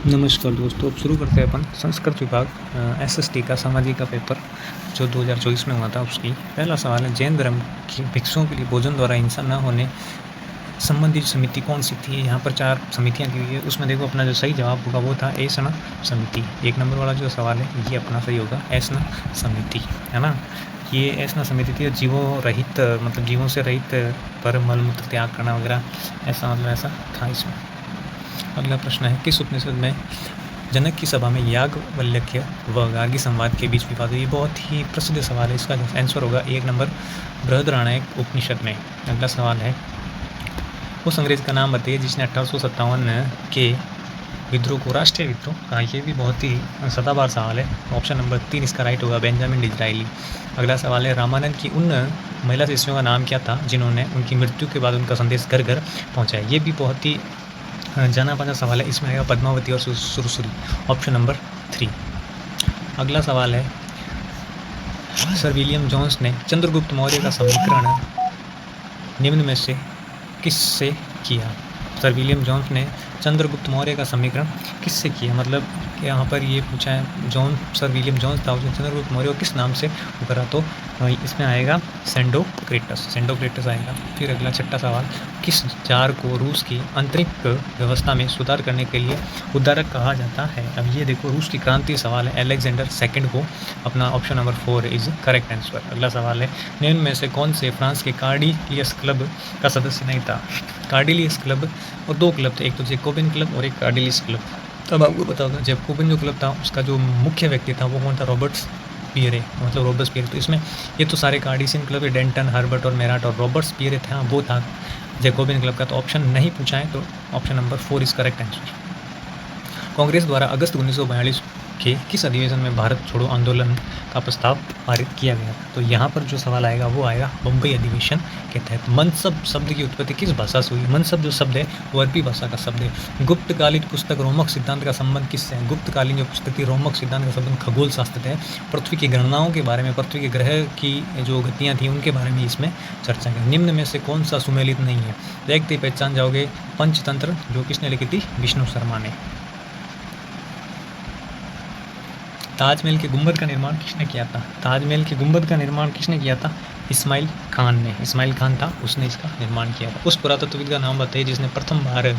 नमस्कार दोस्तों, अब शुरू करते हैं अपन संस्कृत विभाग एसएसटी का सामाजिक का पेपर जो 2024 में हुआ था। उसकी पहला सवाल है, जैन धर्म की भिक्षुओं के लिए भोजन द्वारा हिंसा न होने संबंधित समिति कौन सी थी। यहाँ पर 4 समितियाँ दी हुई है। उसमें देखो अपना जो सही जवाब होगा वो था ऐसना समिति। 1 नंबर वाला जो सवाल है ये अपना सही होगा, ऐसना समिति, है ना। ये ऐसना समिति थी। जीवों रहित मतलब जीवों से रहित पर मलमूत्र त्याग करना वगैरह, ऐसा मतलब ऐसा था इसमें। अगला प्रश्न है, किस उपनिषद में जनक की सभा में याज्ञवल्क्य व गार्गी संवाद के बीच विवाद हुआ। ये बहुत ही प्रसिद्ध सवाल है। इसका आंसर होगा 1 नंबर बृहदारण्यक उपनिषद में। अगला सवाल है, उस अंग्रेज का नाम बताइए जिसने 1857 के विद्रोह को राष्ट्रीय विद्रोह कहा। ये भी बहुत ही सदाबहार सवाल है। ऑप्शन नंबर 3 इसका राइट होगा, बेंजामिन डिज़राइली। अगला सवाल है, रामानंद की उन महिला शिष्यों का नाम क्या था जिन्होंने उनकी मृत्यु के बाद उनका संदेश घर घर पहुँचाया। ये भी बहुत ही जाना माना सवाल है। इसमें आएगा पद्मावती और सुरसुरी, ऑप्शन नंबर 3। अगला सवाल है, सर विलियम जोन्स ने चंद्रगुप्त मौर्य का समीकरण निम्न में से किससे किया। सर विलियम जोन्स ने चंद्रगुप्त मौर्य का समीकरण किससे किया, मतलब यहाँ पर ये पूछा है सर विलियम जोन्स था, उसने चंद्रगुप्त मौर्य को किस नाम से पुकारा, तो इसमें आएगा सेंडोक्रेटस आएगा। फिर अगला 6ठा सवाल, किस जार को रूस की आंतरिक व्यवस्था में सुधार करने के लिए उद्धारक कहा जाता है। अब ये देखो रूस की क्रांति सवाल है, अलेक्जेंडर सेकंड को अपना option number 4 is correct answer. अगला सवाल है, निम्न में से कौन से फ्रांस के कार्डिलियस क्लब का सदस्य नहीं था। कार्डिलियस क्लब और 2 क्लब थे, एक तो जैकोबिन क्लब और एक कार्डिलियस क्लब। तब आपको पता होगा जैकोबिन जो क्लब था उसका जो मुख्य व्यक्ति था वो कौन था, रॉबर्ट्सपियरे, मतलब रॉबर्ट्सपियरे। तो इसमें ये तो सारे कार्डिसियन क्लब है, डेंटन, हर्बर्ट और मेराट, और रॉबर्ट्सपियरे था वो था जैकोबिन क्लब का। तो ऑप्शन नहीं पूछा है, तो option number 4 is correct answer. Congress द्वारा अगस्त 1942 के किस अधिवेशन में भारत छोड़ो आंदोलन का प्रस्ताव पारित किया गया। तो यहाँ पर जो सवाल आएगा वो आएगा बम्बई अधिवेशन के तहत। मनसब शब्द की उत्पत्ति किस भाषा से हुई। मनसब जो शब्द है वो अरबी भाषा का शब्द है। गुप्तकालीन पुस्तक रोमक सिद्धांत का संबंध किससे है। गुप्तकालीन जो पुस्तक थी रोमक सिद्धांत का संबंध खगोल शास्त्र है। पृथ्वी की गणनाओं के बारे में, पृथ्वी के ग्रह की जो गतियाँ थी उनके बारे में इसमें चर्चा की। निम्न में से कौन सा सुमेलित नहीं है। देखते ही पहचान जाओगे, पंचतंत्र जो किसने लिखी थी, विष्णु शर्मा ने। ताजमहल के गुंबद का निर्माण किसने किया था। ताजमहल के गुंबद का निर्माण किसने किया था, इस्माइल खान ने। इस्माइल खान था, उसने इसका निर्माण किया था। उस पुरातत्वविद का नाम बताइए जिसने प्रथम बार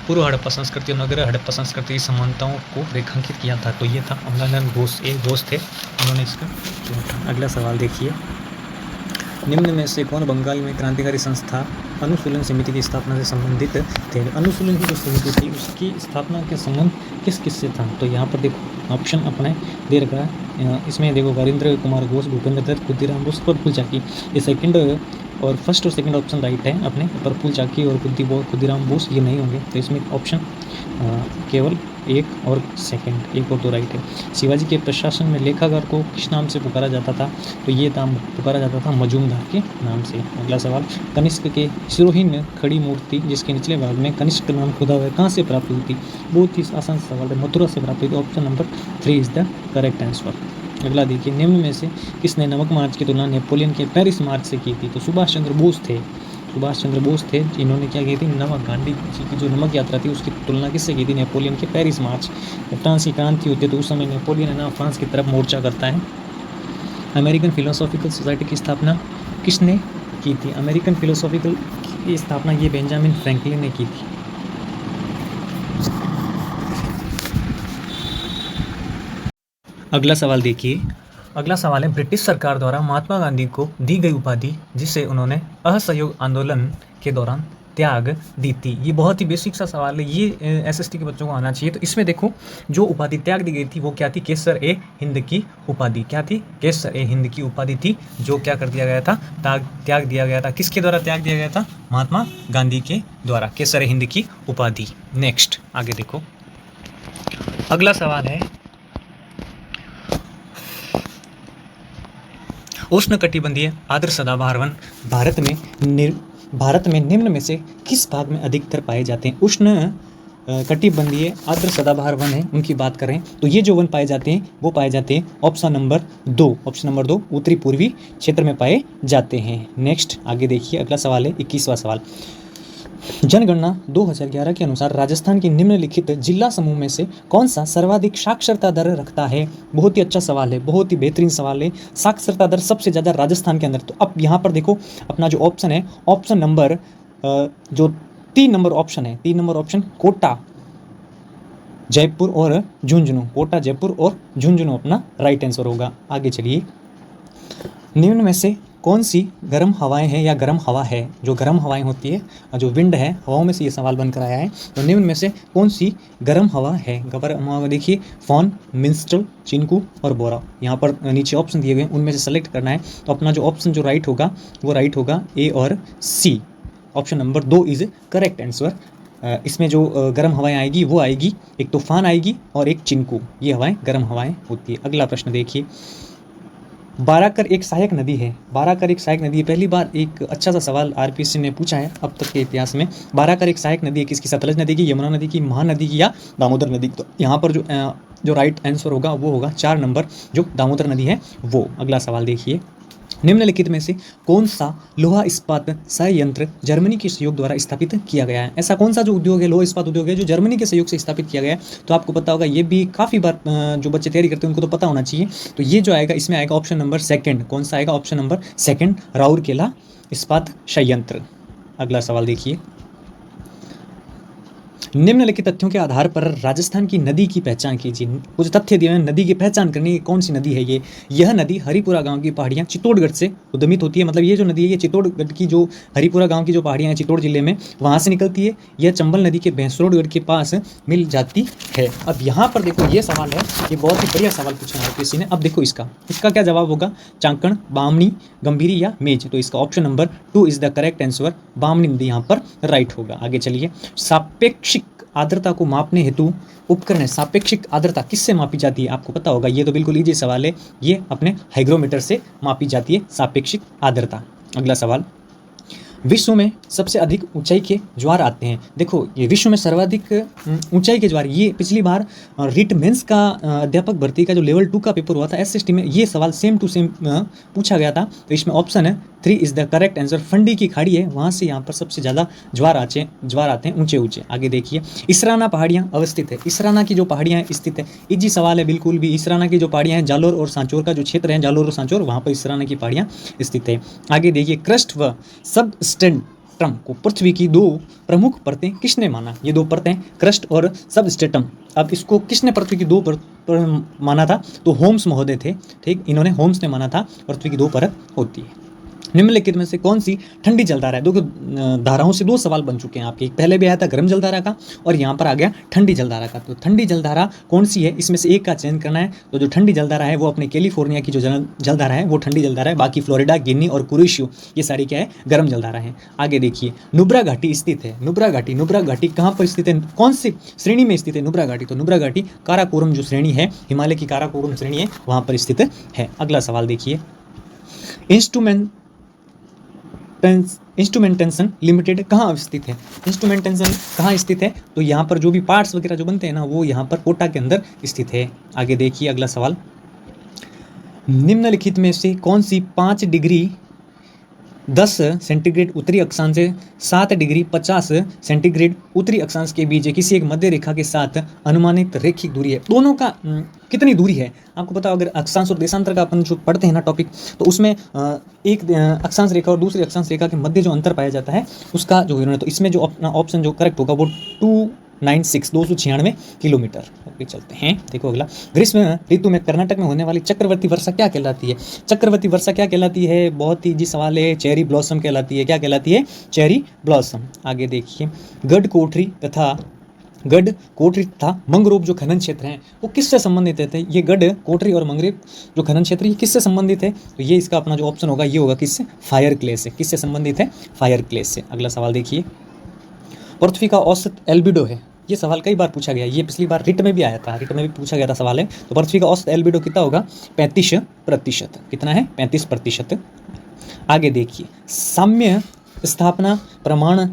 पूर्व हड़प्पा संस्कृति और नगर हड़प्पा संस्कृति की समानताओं को रेखांकित किया था। तो ये था अमलानंद घोष, एक घोष थे, उन्होंने इसका किया था। अगला सवाल देखिए, निम्न में से कौन बंगाल में क्रांतिकारी संस्था अनुशीलन समिति की स्थापना से संबंधित थे। अनुशीलन की जो समिति थी उसकी स्थापना के संबंध किस किस से था। तो यहाँ पर देखो ऑप्शन अपने दे रखा है। इसमें देखो वीरेंद्र कुमार घोष, भूपेंद्र दत्त, खुदीराम बोस, प्रफुल्ल चाकी। ये सेकंड और फर्स्ट और सेकंड ऑप्शन राइट है अपने। प्रफुल्ल चाकी और खुदीराम बोस ये नहीं होंगे, तो इसमें ऑप्शन केवल 1 और सेकंड, 1 और 2 राइट है। शिवाजी के प्रशासन में लेखाकार को किस नाम से पुकारा जाता था। तो ये नाम पुकारा जाता था मजूमदार के नाम से। अगला सवाल, कनिष्क के शिरोहीन खड़ी मूर्ति जिसके निचले भाग में कनिष्क नाम खुदा हुआ है कहाँ से प्राप्त हुई थी। बहुत ही आसान सवाल है, मथुरा से प्राप्त हुई थी। Option number 3 is the correct answer. अगला देखिए, निम्न में से किसने नमक मार्च की तुलना नेपोलियन के पेरिस मार्च से की थी। तो सुभाष चंद्र बोस थे, इन्होंने क्या की थी, नमक गांधी जी की जो नमक यात्रा थी उसकी तुलना किससे की थी, नेपोलियन के पेरिस मार्च। फ्रांस की क्रांति होती है तो उस समय नेपोलियन है ना फ्रांस की तरफ मोर्चा करता है। अमेरिकन फिलोसॉफिकल सोसाइटी की स्थापना किसने की थी। अमेरिकन फिलोसॉफिकल की स्थापना ये बेंजामिन फ्रैंकलिन ने की थी। अगला सवाल देखिए, अगला सवाल है, ब्रिटिश सरकार द्वारा महात्मा गांधी को दी गई उपाधि जिसे उन्होंने असहयोग आंदोलन के दौरान त्याग दी थी। ये बहुत ही बेसिक सा सवाल है, ये एसएसटी के बच्चों को आना चाहिए। तो इसमें देखो जो उपाधि त्याग दी गई थी वो क्या थी, केसर ए हिंद की उपाधि। क्या थी, केसर ए हिंद की उपाधि थी, जो क्या कर दिया गया था, त्याग दिया गया था। किसके द्वारा त्याग दिया गया था, महात्मा गांधी के द्वारा, केसर ए हिंद की उपाधि। नेक्स्ट आगे देखो, अगला सवाल है, उष्णकटिबंधीय आर्द्र सदाबहार वन भारत में निम्न में से किस भाग में अधिकतर पाए जाते हैं। उष्ण कटिबंधीय आर्द्र सदाबहार वन है उनकी बात करें तो ये जो वन पाए जाते हैं वो पाए जाते हैं ऑप्शन नंबर 2 उत्तरी पूर्वी क्षेत्र में पाए जाते हैं। नेक्स्ट आगे देखिए, अगला सवाल है 21वां सवाल, जनगणना 2011 के अनुसार राजस्थान की निम्नलिखित जिला समूह में से कौन सा सर्वाधिक साक्षरता दर रखता है? बहुत ही अच्छा सवाल है, बहुत ही बेहतरीन सवाल है। साक्षरता दर सबसे ज़्यादा राजस्थान के अंदर। तो अब यहाँ पर देखो अपना जो ऑप्शन है, ऑप्शन नंबर जो 3 नंबर ऑप्शन है, 3 नंबर ऑप्शन कोटा, जयपुर और झुंझुनू। कोटा, जयपुर और झुंझुनू अपना राइट आंसर होगा। आगे चलिए, निम्न में से कौन सी गर्म हवाएं हैं या गर्म हवा है? जो गर्म हवाएं होती है, जो विंड है, हवाओं में से ये सवाल बनकर आया है। तो निम्न में से कौन सी गर्म हवा है? गर्म हवा देखिए, फॉन, मिंस्ट्रल, चिंकू और बोरा। यहाँ पर नीचे ऑप्शन दिए गए, उनमें से सेलेक्ट करना है। तो अपना जो ऑप्शन जो राइट होगा वो राइट होगा ए और C. Option number 2 is correct answer. इसमें जो गर्म हवाएं आएगी वो आएगी, एक तूफान आएगी और एक चिंकू। ये हवाएं गर्म हवाएं होती है। अगला प्रश्न देखिए, बाराकर एक सहायक नदी है। बाराकर एक सहायक नदी है। पहली बार एक अच्छा सा सवाल आरपीएससी ने पूछा है अब तक के इतिहास में। बाराकर एक सहायक नदी है किसकी? सतलज नदी की, यमुना नदी की, महानदी की या दामोदर नदी की। तो यहाँ पर जो राइट आंसर होगा वो होगा 4 नंबर, जो दामोदर नदी है वो। अगला सवाल देखिए, निम्नलिखित में से कौन सा लोहा इस्पात संयंत्र जर्मनी के सहयोग द्वारा स्थापित किया गया है? ऐसा कौन सा जो उद्योग है, लोहा इस्पात उद्योग है, जो जर्मनी के सहयोग से स्थापित किया गया है? तो आपको पता होगा, ये भी काफ़ी बार जो बच्चे तैयारी करते हैं उनको तो पता होना चाहिए। तो ये जो आएगा, इसमें आएगा ऑप्शन नंबर 2। कौन सा आएगा? ऑप्शन नंबर 2, राउरकेला इस्पात संयंत्र। अगला सवाल देखिए, निम्नलिखित तथ्यों के आधार पर राजस्थान की नदी की पहचान कीजिए। कुछ तथ्य दिए हैं, नदी की पहचान करनी है, कौन सी नदी है ये? यह नदी हरिपुरा गांव की पहाड़ियाँ चित्तौड़गढ़ से उद्गमित होती है। मतलब ये जो नदी है ये चित्तौड़गढ़ की, जो हरिपुरा गांव की जो पहाड़ियाँ हैं चित्तौड़ जिले में, वहाँ से निकलती है। यह चंबल नदी के भैंसरोडगढ़ के पास मिल जाती है। अब यहाँ पर देखो ये सवाल है, ये बहुत ही बढ़िया सवाल पूछा है किसी ने। अब देखो इसका क्या जवाब होगा? चांकण, बामनी, गंभीरी या मेज। तो इसका option number 2 is the correct answer. Bamni नदी यहाँ पर राइट होगा। आगे चलिए, सापेक्षिक आर्द्रता को मापने हेतु उपकरण है। सापेक्षिक आर्द्रता किससे मापी जाती है? आपको पता होगा, ये तो बिल्कुल इजी सवाल है। ये अपने हाइग्रोमीटर से मापी जाती है सापेक्षिक आर्द्रता। अगला सवाल, विश्व में सबसे अधिक ऊंचाई के ज्वार आते हैं। देखो ये विश्व में सर्वाधिक ऊंचाई के ज्वार, ये पिछली बार रिट मेंस का अध्यापक भर्ती का जो लेवल 2 का पेपर हुआ था एसएसटी में, ये सवाल सेम टू सेम पूछा गया था। तो इसमें ऑप्शन है 3 is the correct answer. Fundy की खाड़ी है, वहाँ से यहाँ पर सबसे ज़्यादा ज्वार आते हैं ऊंचे ऊंचे। आगे देखिए, इसराना पहाड़ियाँ अवस्थित है। इसराना की जो पहाड़ियाँ स्थित है, इजी सवाल है बिल्कुल भी। इसराना की जो पहाड़ियाँ हैं, जालोर और सांचौर का जो क्षेत्र है, जालोर और सांचौर, वहाँ पर इसराना की पहाड़ियाँ स्थित है। आगे देखिए, क्रस्ट व सब स्टेटम को पृथ्वी की 2 प्रमुख परतें किसने माना? ये 2 परतें, क्रस्ट और सब स्टेटम। अब इसको किसने पृथ्वी की 2 पर माना था? तो होम्स महोदय थे। ठीक, इन्होंने, होम्स ने माना था पृथ्वी की 2 परत होती है। निम्नलिखित में से कौन सी ठंडी जलधारा है? देखो धाराओं से 2 सवाल बन चुके हैं आपके। पहले भी आया था गर्म जलधारा का और यहाँ पर आ गया ठंडी जलधारा का। तो ठंडी जलधारा कौन सी है? इसमें से एक का चयन करना है। तो जो ठंडी जलधारा है वो अपने कैलिफोर्निया की जो जलधारा है वो ठंडी जलधारा है। बाकी फ्लोरिडा, गिनी और कुरेशियो ये सारी क्या है? गर्म जलधारा है। आगे देखिए, नुब्रा घाटी स्थित है। नुब्रा घाटी कहाँ पर स्थित है? कौन सी श्रेणी में स्थित है नुब्रा घाटी? तो नुब्रा घाटी काराकोरम जो श्रेणी है, हिमालय की काराकोरम श्रेणी है, वहाँ पर स्थित है। अगला सवाल देखिए, इंस्ट्रूमेंटेशन लिमिटेड कहाँ स्थित है? इंस्ट्रूमेंटेशन कहाँ स्थित है? तो यहाँ पर जो भी पार्ट्स वगैरह जो बनते हैं ना, वो यहाँ पर कोटा के अंदर स्थित है। आगे देखिए, अगला सवाल, निम्नलिखित में से कौन सी 5 डिग्री 10 सेंटीग्रेड उत्तरी अक्षांश से 7 डिग्री 50 सेंटीग्रेड उत्तरी अक्षांश के बीच किसी एक मध्य रेखा के साथ अनुमानित रैखिक दूरी है? दोनों का कितनी दूरी है? आपको पता, अगर अक्षांश और देशांतर का अपन जो पढ़ते हैं ना टॉपिक, तो उसमें एक अक्षांश रेखा और दूसरी अक्षांश रेखा के मध्य जो अंतर पाया जाता है उसका जो विवरण है। तो इसमें जो अपना ऑप्शन जो करेक्ट होगा वो 296 किलोमीटर। ओके, चलते हैं। देखो अगला, ग्रीष्म ऋतु में कर्नाटक में होने वाली चक्रवर्ती वर्षा क्या कहलाती है? चक्रवर्ती वर्षा क्या कहलाती है? बहुत ही इजी सवाल है। चेरी ब्लॉसम कहलाती है। क्या कहलाती है? Cherry blossom. आगे देखिए, गढ़ कोठरी तथा मंगरोब जो खनन क्षेत्र हैं वो किससे संबंधित है? ये गढ़ कोठरी और मंगरेब जो खनन क्षेत्र ये किससे संबंधित है? तो ये इसका अपना जो ऑप्शन होगा ये होगा किससे? फायर क्ले से। किससे संबंधित है? फायर क्ले से। अगला सवाल देखिए, पृथ्वी का औसत एल्बिडो है। ये सवाल कई बार पूछा गया, ये पिछली बार रिट में भी आया था, रिट में भी पूछा गया था सवाल है। तो पृथ्वी का औसत एल्बिडो कितना होगा? 35%। कितना है? 35%। आगे देखिए, साम्य स्थापना प्रमाण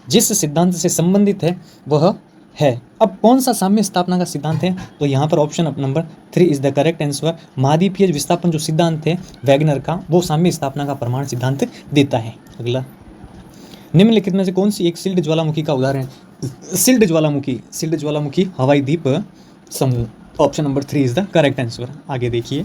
जिस सिद्धांत से संबंधित है वह है। अब कौन सा साम्य स्थापना का सिद्धांत है? तो यहाँ पर option number 3 is the correct answer. महाद्वीपीय विस्थापन जो सिद्धांत है वैगनर का, वो साम्य स्थापना का प्रमाण सिद्धांत देता है। अगला, निम्नलिखित में से कौन सी एक सिल्ड ज्वालामुखी का उदाहरण है? सिल्ड ज्वालामुखी हवाई द्वीप समूह। Option number 3 is the correct answer. आगे देखिए,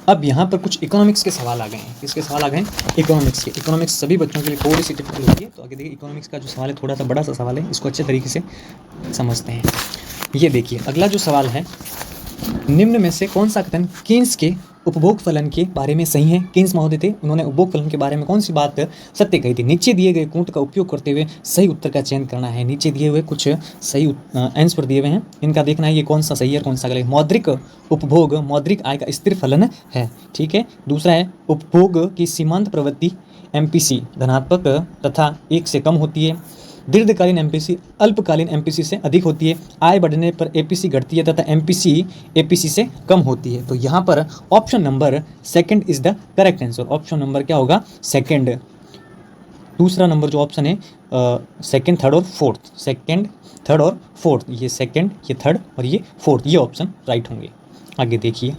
अब यहाँ पर कुछ इकोनॉमिक्स के सवाल आ गए हैं। किसके सवाल आ गए हैं? इकोनॉमिक्स के। इकोनॉमिक्स सभी बच्चों के लिए थोड़ी सी डिफिकल्ट होती है, तो आगे देखिए इकोनॉमिक्स का जो सवाल है थोड़ा सा बड़ा सा सवाल है, इसको अच्छे तरीके से समझते हैं। ये देखिए अगला जो सवाल है, निम्न में से कौन सा कथन कीन्स के उपभोग फलन के बारे में सही है? कीन्स महोदय थे, उन्होंने उपभोग फलन के बारे में कौन सी बात सत्य कही थी? नीचे दिए गए कूट का उपयोग करते हुए सही उत्तर का चयन करना है। नीचे दिए हुए कुछ सही आंसर दिए हुए हैं, इनका देखना है ये कौन सा सही है और कौन सा गलत। मौद्रिक उपभोग मौद्रिक आय का स्थिर फलन है, ठीक है। दूसरा है उपभोग की सीमांत प्रवृत्ति MPC धनात्मक तथा 1 से कम होती है। दीर्घकालीन MPC अल्पकालीन MPC से अधिक होती है। आय बढ़ने पर APC घटती है तथा MPC APC से कम होती है। तो यहाँ पर option number 2 is the correct answer. Option number क्या होगा? 2। दूसरा नंबर जो ऑप्शन है 2nd, 3rd और 4th, 2nd, 3rd और 4th, ये 2nd, ये 3rd और ये 4th, ये ऑप्शन राइट होंगे। आगे देखिए,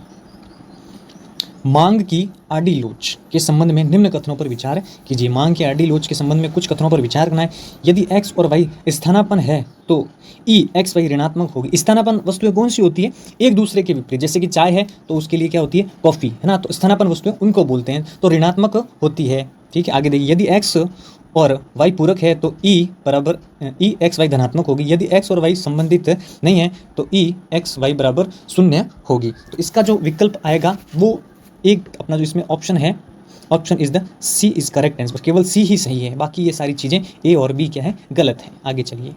मांग की आड़ी लोच के संबंध में निम्न कथनों पर विचार कीजिए। मांग की आड़ी लोच के संबंध में कुछ कथनों पर विचार करना है। यदि x और y स्थानापन्न है तो E x y ऋणात्मक होगी। स्थानापन्न वस्तुएं कौन सी होती है? एक दूसरे के विपरीत। जैसे कि चाय है तो उसके लिए क्या होती है? कॉफ़ी, है ना। तो स्थानापन्न वस्तुएं उनको बोलते हैं, तो ऋणात्मक होती है, ठीक है। आगे देखिए, यदि x और y पूरक है तो E बराबर E x y धनात्मक होगी। यदि x और y संबंधित नहीं है तो E x y बराबर 0 होगी। तो इसका जो विकल्प आएगा वो एक अपना जो इसमें ऑप्शन है, option is the C is correct answer. केवल C ही सही है, बाकी ये सारी चीज़ें A और B क्या है? गलत है। आगे चलिए,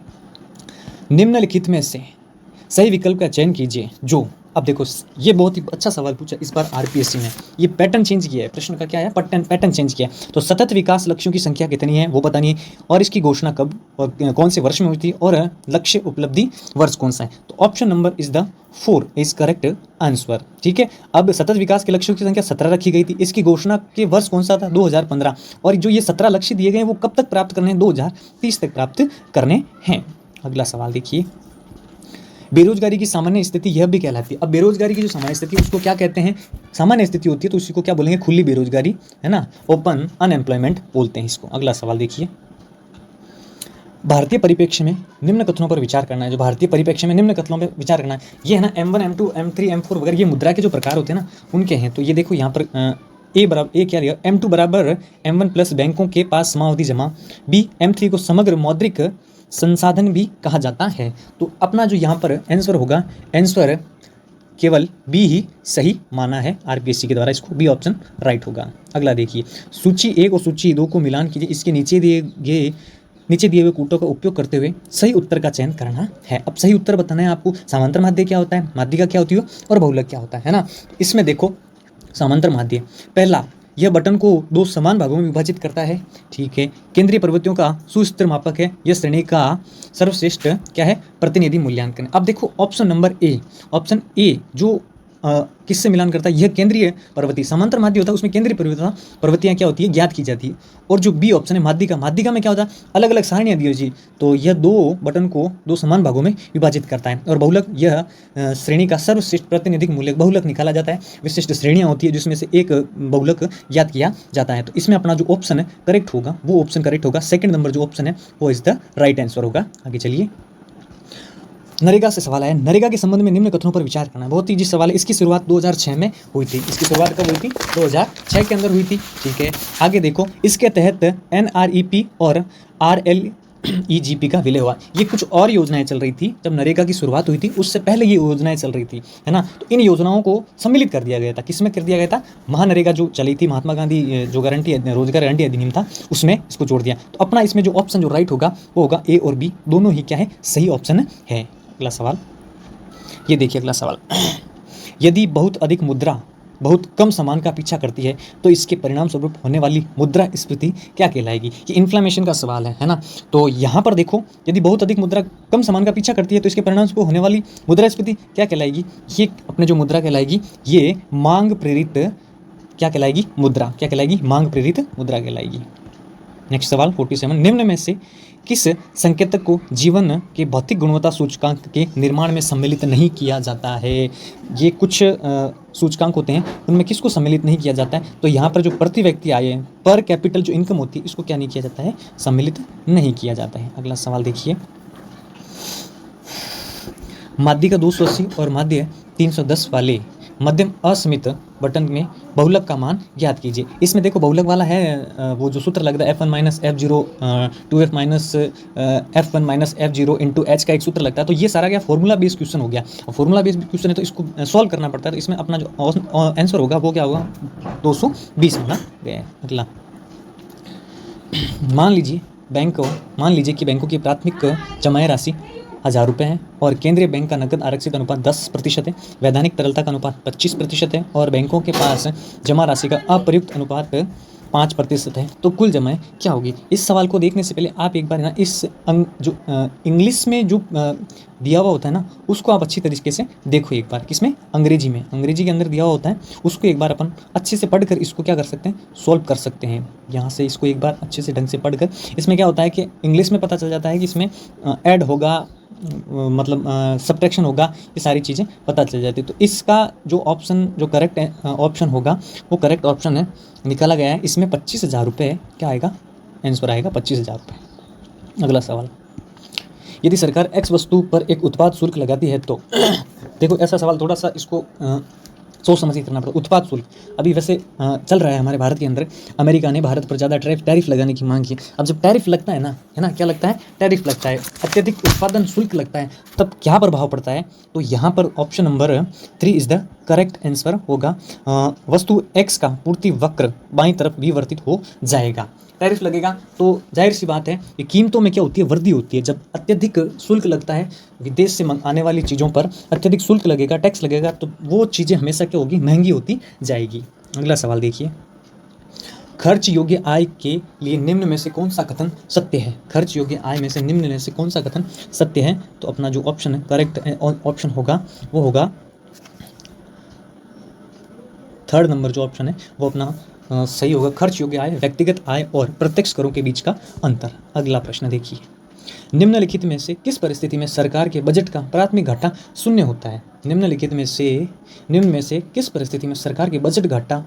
निम्नलिखित में से सही विकल्प का चयन कीजिए जो, अब देखो ये बहुत ही अच्छा सवाल पूछा इस बार RPSC ने। ये पैटर्न चेंज किया है, प्रश्न का क्या है? पैटर्न चेंज किया है। तो सतत विकास लक्ष्यों की संख्या कितनी है वो बतानी है, और इसकी घोषणा कब और कौन से वर्ष में हुई थी, और लक्ष्य उपलब्धि वर्ष कौन सा है? तो option number is the 4 is correct answer, ठीक है। अब सतत विकास के लक्ष्यों की संख्या 17 रखी गई थी, इसकी घोषणा के वर्ष कौन सा था? 2015। और जो ये 17 लक्ष्य दिए गए हैं वो कब तक प्राप्त करने हैं? 2030 तक प्राप्त करने हैं। अगला सवाल देखिए, बेरोजगारी की सामान्य स्थिति यह भी कहलाती है। अब बेरोजगारी की जो सामान्य स्थिति है उसको क्या कहते हैं? सामान्य स्थिति होती है तो उसी को क्या बोलेंगे? खुली बेरोजगारी, है ना, ओपन अनएम्प्लॉयमेंट बोलते हैं इसको। अगला सवाल देखिए, भारतीय परिप्रेक्ष्य में निम्न कथनों पर विचार करना है। जो भारतीय परिप्रेक्ष्य में निम्न कथनों पर विचार करना है, ये है ना M1, M2, M3, M4 वगैरह, ये मुद्रा के जो प्रकार होते हैं ना उनके हैं। तो ये देखो यहाँ पर A क्या लिया? M2 बराबर M1 प्लस बैंकों के पास समावधि जमा। B M3 को समग्र मौद्रिक संसाधन भी कहा जाता है। तो अपना जो यहाँ पर आंसर होगा, आंसर केवल B ही सही माना है RPSC के द्वारा, इसको B ऑप्शन राइट होगा। अगला देखिए, सूची 1 और सूची 2 को मिलान कीजिए। इसके नीचे दिए हुए कूटों का उपयोग करते हुए सही उत्तर का चयन करना है। अब सही उत्तर बताना है आपको। समांतर माध्य क्या होता है, माध्यिका क्या होती है और बहुलक क्या होता है ना। इसमें देखो समांतर माध्य, पहला यह बटन को 2 समान भागों में विभाजित करता है, ठीक है। केंद्रीय प्रवृत्तियों का सुस्थिर मापक है। यह श्रेणी का सर्वश्रेष्ठ क्या है? प्रतिनिधि मूल्यांकन। अब देखो ऑप्शन नंबर ऑप्शन ए जो किससे मिलान करता है? यह केंद्रीय प्रवृत्ति, समांतर माध्य होता है उसमें केंद्रीय प्रवृत्तियां क्या होती है? ज्ञात की जाती है। और जो बी ऑप्शन है माध्यिका में क्या होता है? अलग अलग सारणियां दी हुई। तो यह 2 बटन को 2 समान भागों में विभाजित करता है। और बहुलक, यह श्रेणी का सर्वश्रेष्ठ प्रतिनिधिक मूल्य बहुलक निकाला जाता है। विशिष्ट श्रेणियां होती है जिसमें से एक बहुलक ज्ञात किया जाता है। तो इसमें अपना जो ऑप्शन है करेक्ट होगा, वो ऑप्शन करेक्ट होगा। 2nd नंबर जो ऑप्शन है वो इज द राइट आंसर होगा। आगे चलिए, नरेगा से सवाल आया। नरेगा के संबंध में निम्न कथनों पर विचार करना है। बहुत ही जी सवाल है। इसकी शुरुआत 2006 में हुई थी। इसकी शुरुआत कब हुई थी? 2006 के अंदर हुई थी, ठीक है। आगे देखो, इसके तहत NREP और RLEGP का विलय हुआ। ये कुछ और योजनाएं चल रही थी जब नरेगा की शुरुआत हुई थी, उससे पहले ये योजनाएं चल रही थी, है ना। तो इन योजनाओं को सम्मिलित कर दिया गया था। किसमें कर दिया गया था? महानरेगा जो चली थी, महात्मा गांधी जो रोजगार गारंटी अधिनियम था, उसमें इसको जोड़ दिया। तो अपना इसमें जो ऑप्शन जो राइट होगा वो होगा A और B, दोनों ही क्या है? सही ऑप्शन है। अगला सवाल ये देखिए, अगला सवाल, यदि बहुत अधिक मुद्रा बहुत कम सामान का पीछा करती है तो इसके परिणाम स्वरूप होने वाली मुद्रास्फीति क्या कहलाएगी? ये इन्फ्लेमेशन का सवाल है ना। तो यहाँ पर देखो, यदि बहुत अधिक मुद्रा कम सामान का पीछा करती है तो इसके परिणाम स्वरूप होने वाली मुद्रास्फीति क्या कहलाएगी? ये अपने जो मुद्रा कहलाएगी, ये मांग प्रेरित क्या कहलाएगी? मुद्रा क्या कहलाएगी? मांग प्रेरित मुद्रा कहलाएगी। नेक्स्ट सवाल 47, निम्न में से किस संकेतक को जीवन के भौतिक गुणवत्ता सूचकांक के निर्माण में सम्मिलित नहीं किया जाता है? ये कुछ सूचकांक होते हैं, उनमें किसको सम्मिलित नहीं किया जाता है? तो यहाँ पर जो प्रति व्यक्ति आय है, पर कैपिटल जो इनकम होती है, इसको क्या नहीं किया जाता है? सम्मिलित नहीं किया जाता है। अगला सवाल देखिए, माध्य का 280 और माध्य 310 वाले मध्यम असीमित बटन में बहुलक का मान ज्ञात कीजिए। इसमें देखो बहुलक वाला है, वो जो सूत्र लगता है F1 minus F0 2F minus F1 minus F0 into H का एक सूत्र लगता है। तो ये सारा क्या फॉर्मूला बेस्ड क्वेश्चन हो गया, और फॉर्मूला बेस्ड क्वेश्चन है तो इसको सॉल्व करना पड़ता है। तो इसमें अपना जो आंसर होगा वो क्या होगा? 220 होना गया। अगला, मान लीजिए कि बैंकों की प्राथमिक जमाएं राशि 1000 रुपये है और केंद्रीय बैंक का नकद आरक्षित अनुपात 10% है, वैधानिक तरलता का अनुपात 25% है और बैंकों के पास जमा राशि का अप्रयुक्त अनुपात 5% है। तो कुल जमाएं क्या होगी? इस सवाल को देखने से पहले आप एक बार ना इस जो इंग्लिश में जो दिया हुआ होता है ना, उसको आप अच्छी तरीके से देखो एक बार। किसमें? अंग्रेजी में। अंग्रेजी के अंदर दिया हुआ होता है, उसको एक बार अपन अच्छे से पढ़कर इसको क्या कर सकते हैं? सॉल्व कर सकते हैं। यहाँ से इसको एक बार अच्छे से ढंग से पढ़कर, इसमें क्या होता है कि इंग्लिश में पता चल जाता है कि इसमें ऐड होगा, मतलब सब्ट्रैक्शन होगा, ये सारी चीज़ें पता चल जाती है। तो इसका जो ऑप्शन, जो करेक्ट ऑप्शन होगा, वो करेक्ट ऑप्शन है निकाला गया है। इसमें 25,000 रुपये क्या आएगा? आंसर आएगा 25,000 रुपये। अगला सवाल, यदि सरकार X वस्तु पर एक उत्पाद शुल्क लगाती है तो देखो ऐसा सवाल थोड़ा सा इसको सोच समझ के करना पड़ता है। उत्पाद शुल्क अभी वैसे चल रहा है हमारे भारत के अंदर, अमेरिका ने भारत पर ज़्यादा टैरिफ लगाने की मांग की। अब जब टैरिफ लगता है ना, क्या लगता है? टैरिफ लगता है, अत्यधिक उत्पादन शुल्क लगता है, तब क्या प्रभाव पड़ता है? तो यहाँ पर option number 3 is the correct answer होगा। वस्तु X का पूर्ति वक्र बाईं तरफ विवर्तित हो जाएगा। टैरिफ लगेगा तो जाहिर सी बात है कि कीमतों में क्या होती है? वृद्धि होती है। जब अत्यधिक शुल्क लगता है, विदेश से आने वाली चीज़ों पर अत्यधिक शुल्क लगेगा, टैक्स लगेगा, तो वो चीज़ें हमेशा क्या होगी? महंगी होती जाएगी। अगला सवाल देखिए, खर्च योग्य आय के लिए निम्न में से कौन सा कथन सत्य है? खर्च योग्य आय में से निम्न में से कौन सा कथन सत्य है? तो अपना जो ऑप्शन है, करेक्ट ऑप्शन होगा, वो होगा थर्ड नंबर जो ऑप्शन है वो अपना सही होगा। खर्च योग्य आय व्यक्तिगत आय और प्रत्यक्ष करों के बीच का अंतर। अगला प्रश्न देखिए, निम्नलिखित में से किस परिस्थिति में सरकार के बजट का प्राथमिक घाटा शून्य होता है? निम्न में से किस परिस्थिति में सरकार के बजट घाटा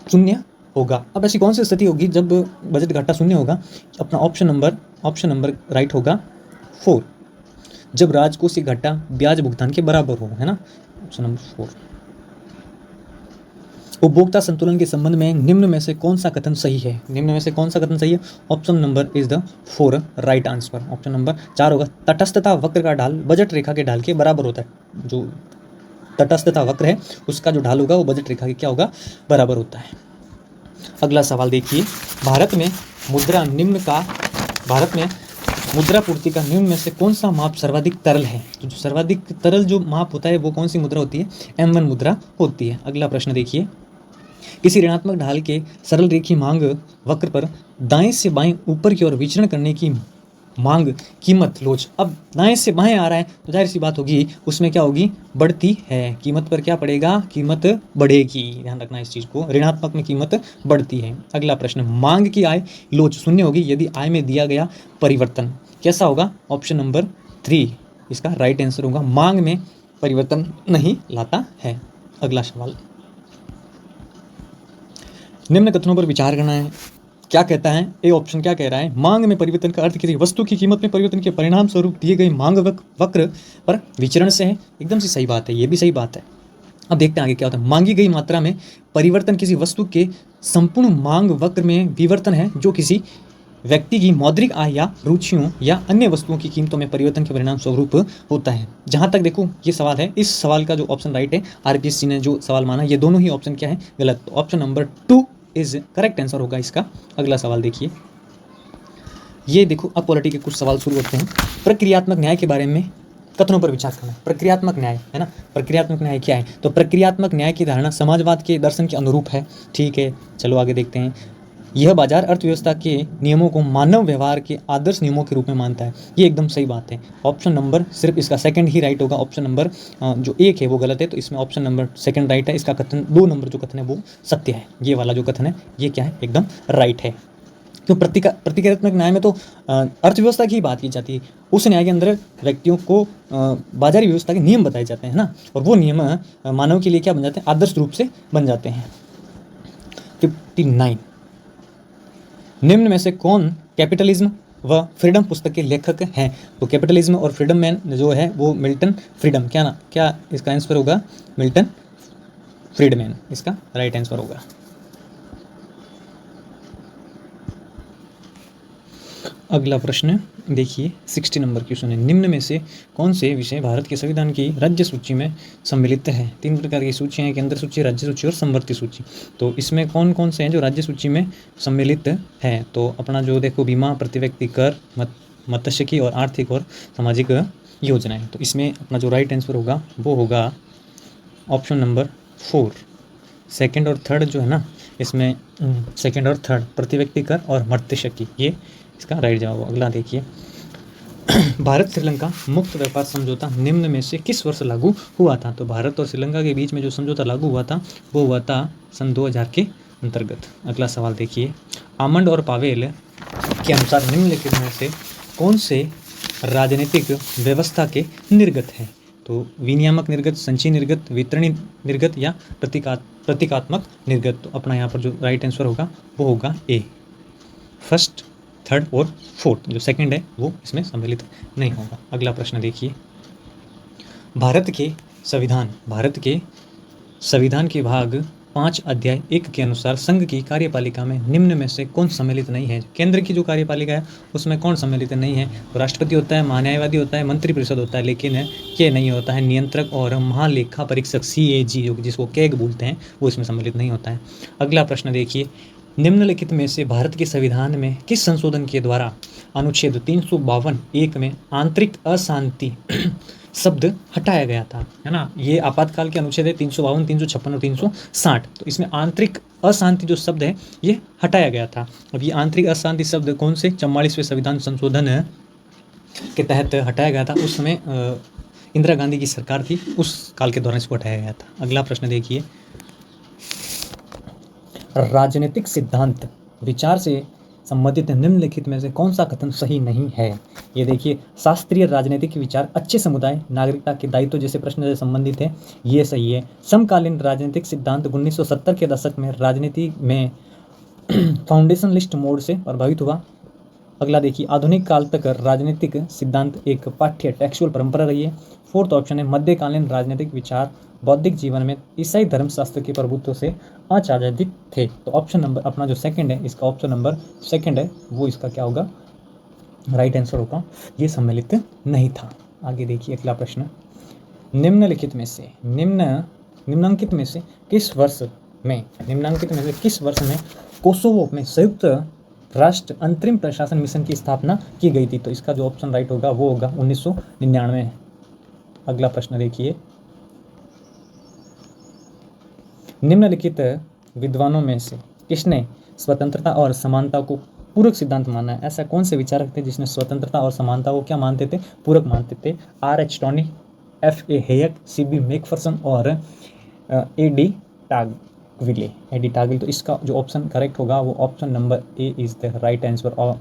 शून्य होगा? अब ऐसी कौन सी स्थिति होगी जब बजट घाटा शून्य होगा? अपना ऑप्शन नंबर राइट होगा 4, जब राजकोषीय घाटा ब्याज भुगतान के बराबर हो, है ना? Option number 4। उपभोक्ता संतुलन के संबंध में निम्न में से कौन सा कथन सही है? निम्न में से कौन सा कथन सही है? Option number is the 4 right answer. Option number 4 होगा, तटस्थता वक्र का ढाल बजट रेखा के ढाल के बराबर होता है। जो तटस्थता वक्र है उसका जो ढाल होगा वो बजट रेखा के क्या होगा? बराबर होता है। अगला सवाल देखिए, भारत में मुद्रा पूर्ति का निम्न में से कौन सा माप सर्वाधिक तरल है? तो जो सर्वाधिक तरल जो माप होता है वो कौन सी मुद्रा होती है? M1 मुद्रा होती है। अगला प्रश्न देखिए, किसी ऋणात्मक ढाल के सरल रेखीय मांग वक्र पर दाएं से बाएं ऊपर की ओर विचरण करने की मांग कीमत लोच। अब दाएं से बाएं आ रहा है तो जाहिर सी बात होगी उसमें क्या होगी? बढ़ती है। कीमत पर क्या पड़ेगा? कीमत बढ़ेगी। ध्यान रखना इस चीज़ को, ऋणात्मक में कीमत बढ़ती है। अगला प्रश्न, मांग की आय लोच शून्य होगी यदि आय में दिया गया परिवर्तन कैसा होगा? ऑप्शन नंबर 3 इसका राइट आंसर होगा, मांग में परिवर्तन नहीं लाता है। अगला सवाल, निम्न कथनों पर विचार करना है। क्या कहता है? ए ऑप्शन क्या कह रहा है? मांग में परिवर्तन का अर्थ किसी वस्तु की कीमत में परिवर्तन के परिणाम स्वरूप दिए गए मांग वक्र पर विचरण से है। एकदम से सही बात है, ये भी सही बात है। अब देखते हैं आगे क्या होता है। मांगी गई मात्रा में परिवर्तन किसी वस्तु के संपूर्ण मांग वक्र में विवर्तन है जो किसी व्यक्ति की मौद्रिक आय या रुचियों या अन्य वस्तुओं की कीमतों में परिवर्तन के परिणाम स्वरूप होता है। जहां तक देखो ये सवाल है, इस सवाल का जो ऑप्शन राइट है, RPSC ने जो सवाल माना, ये दोनों ही ऑप्शन क्या है? गलत। तो option number 2 is correct answer होगा इसका। अगला सवाल देखिए, ये देखो अब पॉलिटी के कुछ सवाल शुरू होते हैं। प्रक्रियात्मक न्याय के बारे में कथनों पर विचार करना। प्रक्रियात्मक न्याय है ना, प्रक्रियात्मक न्याय क्या है? तो प्रक्रियात्मक न्याय की धारणा समाजवाद के दर्शन के अनुरूप है। ठीक है, चलो आगे देखते हैं। यह बाजार अर्थव्यवस्था के नियमों को मानव व्यवहार के आदर्श नियमों के रूप में मानता है। ये एकदम सही बात है। ऑप्शन नंबर सिर्फ इसका सेकंड ही राइट होगा। ऑप्शन नंबर जो 1 है वो गलत है, तो इसमें ऑप्शन नंबर सेकंड राइट है। इसका कथन 2 नंबर जो कथन है वो सत्य है। ये वाला जो कथन है ये क्या है? एकदम राइट है, क्यों प्रतिक्रियात्मक न्याय में तो अर्थव्यवस्था की बात की जाती है, उस न्याय के अंदर व्यक्तियों को बाजारी व्यवस्था के नियम बताए जाते हैं ना, और वो नियम मानव के लिए क्या बन जाते हैं, आदर्श रूप से बन जाते हैं। 59, निम्न में से कौन कैपिटलिज्म व फ्रीडम पुस्तक के लेखक हैं? तो कैपिटलिज्म और फ्रीडम मैन जो है वो मिल्टन फ्रीडम, क्या इसका आंसर होगा? मिल्टन फ्रीडमैन इसका राइट आंसर होगा। अगला प्रश्न देखिए, 60 नंबर क्वेश्चन है, निम्न में से कौन से विषय भारत के संविधान की राज्य सूची में सम्मिलित है? 3 प्रकार की सूचियाँ हैं, केंद्र सूची, राज्य सूची और समवर्ती सूची। तो इसमें कौन कौन से हैं जो राज्य सूची में सम्मिलित हैं? तो अपना जो देखो, बीमा, प्रति व्यक्ति कर, मत्स्यिकी और आर्थिक और सामाजिक योजनाएं। तो इसमें अपना जो राइट आंसर होगा वो होगा ऑप्शन नंबर 4। सेकेंड और थर्ड जो है ना, इसमें सेकेंड और थर्ड, प्रति व्यक्ति कर और मत्स्यिकी, ये इसका राइट जवाब। अगला देखिए, भारत श्रीलंका मुक्त व्यापार समझौता निम्न में से किस वर्ष लागू हुआ था? तो भारत और श्रीलंका के बीच में जो समझौता लागू हुआ था वो हुआ था सन 2000 के अंतर्गत। अगला सवाल देखिए, आमंड और पावेल के अनुसार निम्नलिखित में से कौन से राजनीतिक व्यवस्था के निर्गत हैं? तो विनियामक निर्गत, संचयी निर्गत, वितरणी निर्गत या प्रतीकात्मक निर्गत। तो अपना यहाँ पर जो राइट आंसर होगा वो होगा ए, फर्स्ट, थर्ड और फोर्थ। जो सेकंड है वो इसमें सम्मिलित नहीं होगा। अगला प्रश्न देखिए, भारत के संविधान के भाग 5 अध्याय 1 के अनुसार संघ की कार्यपालिका में निम्न में से कौन सम्मिलित नहीं है? केंद्र की जो कार्यपालिका है उसमें कौन सम्मिलित नहीं है? तो राष्ट्रपति होता है, महान्यायवादी होता है, मंत्रिपरिषद होता है, लेकिन ये नहीं होता है नियंत्रक और महालेखा परीक्षक CAG, जो जिसको कैग बोलते हैं, वो इसमें सम्मिलित नहीं होता है। अगला प्रश्न देखिए, निम्नलिखित में से भारत के संविधान में किस संशोधन के द्वारा अनुच्छेद 352(1) में आंतरिक अशांति शब्द हटाया गया था? है ना, ये आपातकाल के अनुच्छेद है 352, 356 और 360। तो इसमें आंतरिक अशांति जो शब्द है ये हटाया गया था। अब ये आंतरिक अशांति शब्द कौन से 44वें संविधान संशोधन के तहत हटाया गया था? उस समय इंदिरा गांधी की सरकार थी, उस काल के दौरान इसको हटाया गया था। अगला प्रश्न देखिए, राजनीतिक सिद्धांत विचार से संबंधित निम्नलिखित में से कौन सा कथन सही नहीं है? ये देखिए, शास्त्रीय राजनीतिक विचार अच्छे समुदाय, नागरिकता के दायित्व जैसे प्रश्न से संबंधित है, ये सही है। समकालीन राजनीतिक सिद्धांत 1970 के दशक में राजनीति में फाउंडेशन लिस्ट मोड से प्रभावित हुआ। अगला देखिए, आधुनिक काल तक राजनीतिक सिद्धांत एक पाठ्य टेक्सुअल परंपरा रही है। फोर्थ ऑप्शन है, मध्यकालीन राजनीतिक विचार बौद्धिक जीवन में ईसाई धर्मशास्त्र के प्रभुत्व से आच्छादित थे। तो ऑप्शन नंबर अपना जो सेकंड है, इसका ऑप्शन नंबर सेकंड है, वो इसका क्या होगा? राइट आंसर होगा, ये सम्मिलित नहीं था। आगे देखिए अगला प्रश्न, निम्नलिखित में से निम्नांकित में से किस वर्ष में कोसोवो में संयुक्त राष्ट्र अंतरिम प्रशासन मिशन की स्थापना की गई थी? तो इसका जो ऑप्शन राइट होगा वो होगा 1999। अगला प्रश्न देखिए, निम्नलिखित विद्वानों में से किसने स्वतंत्रता और समानता को पूरक सिद्धांत माना है? ऐसा कौन से विचारक थे जिसने स्वतंत्रता और समानता को क्या मानते थे? पूरक मानते थे। R.H. Tony, F.A. हेयक, C.B. Macpherson और A.D. टागविले। तो इसका जो ऑप्शन करेक्ट होगा वो option number A is the right answer. और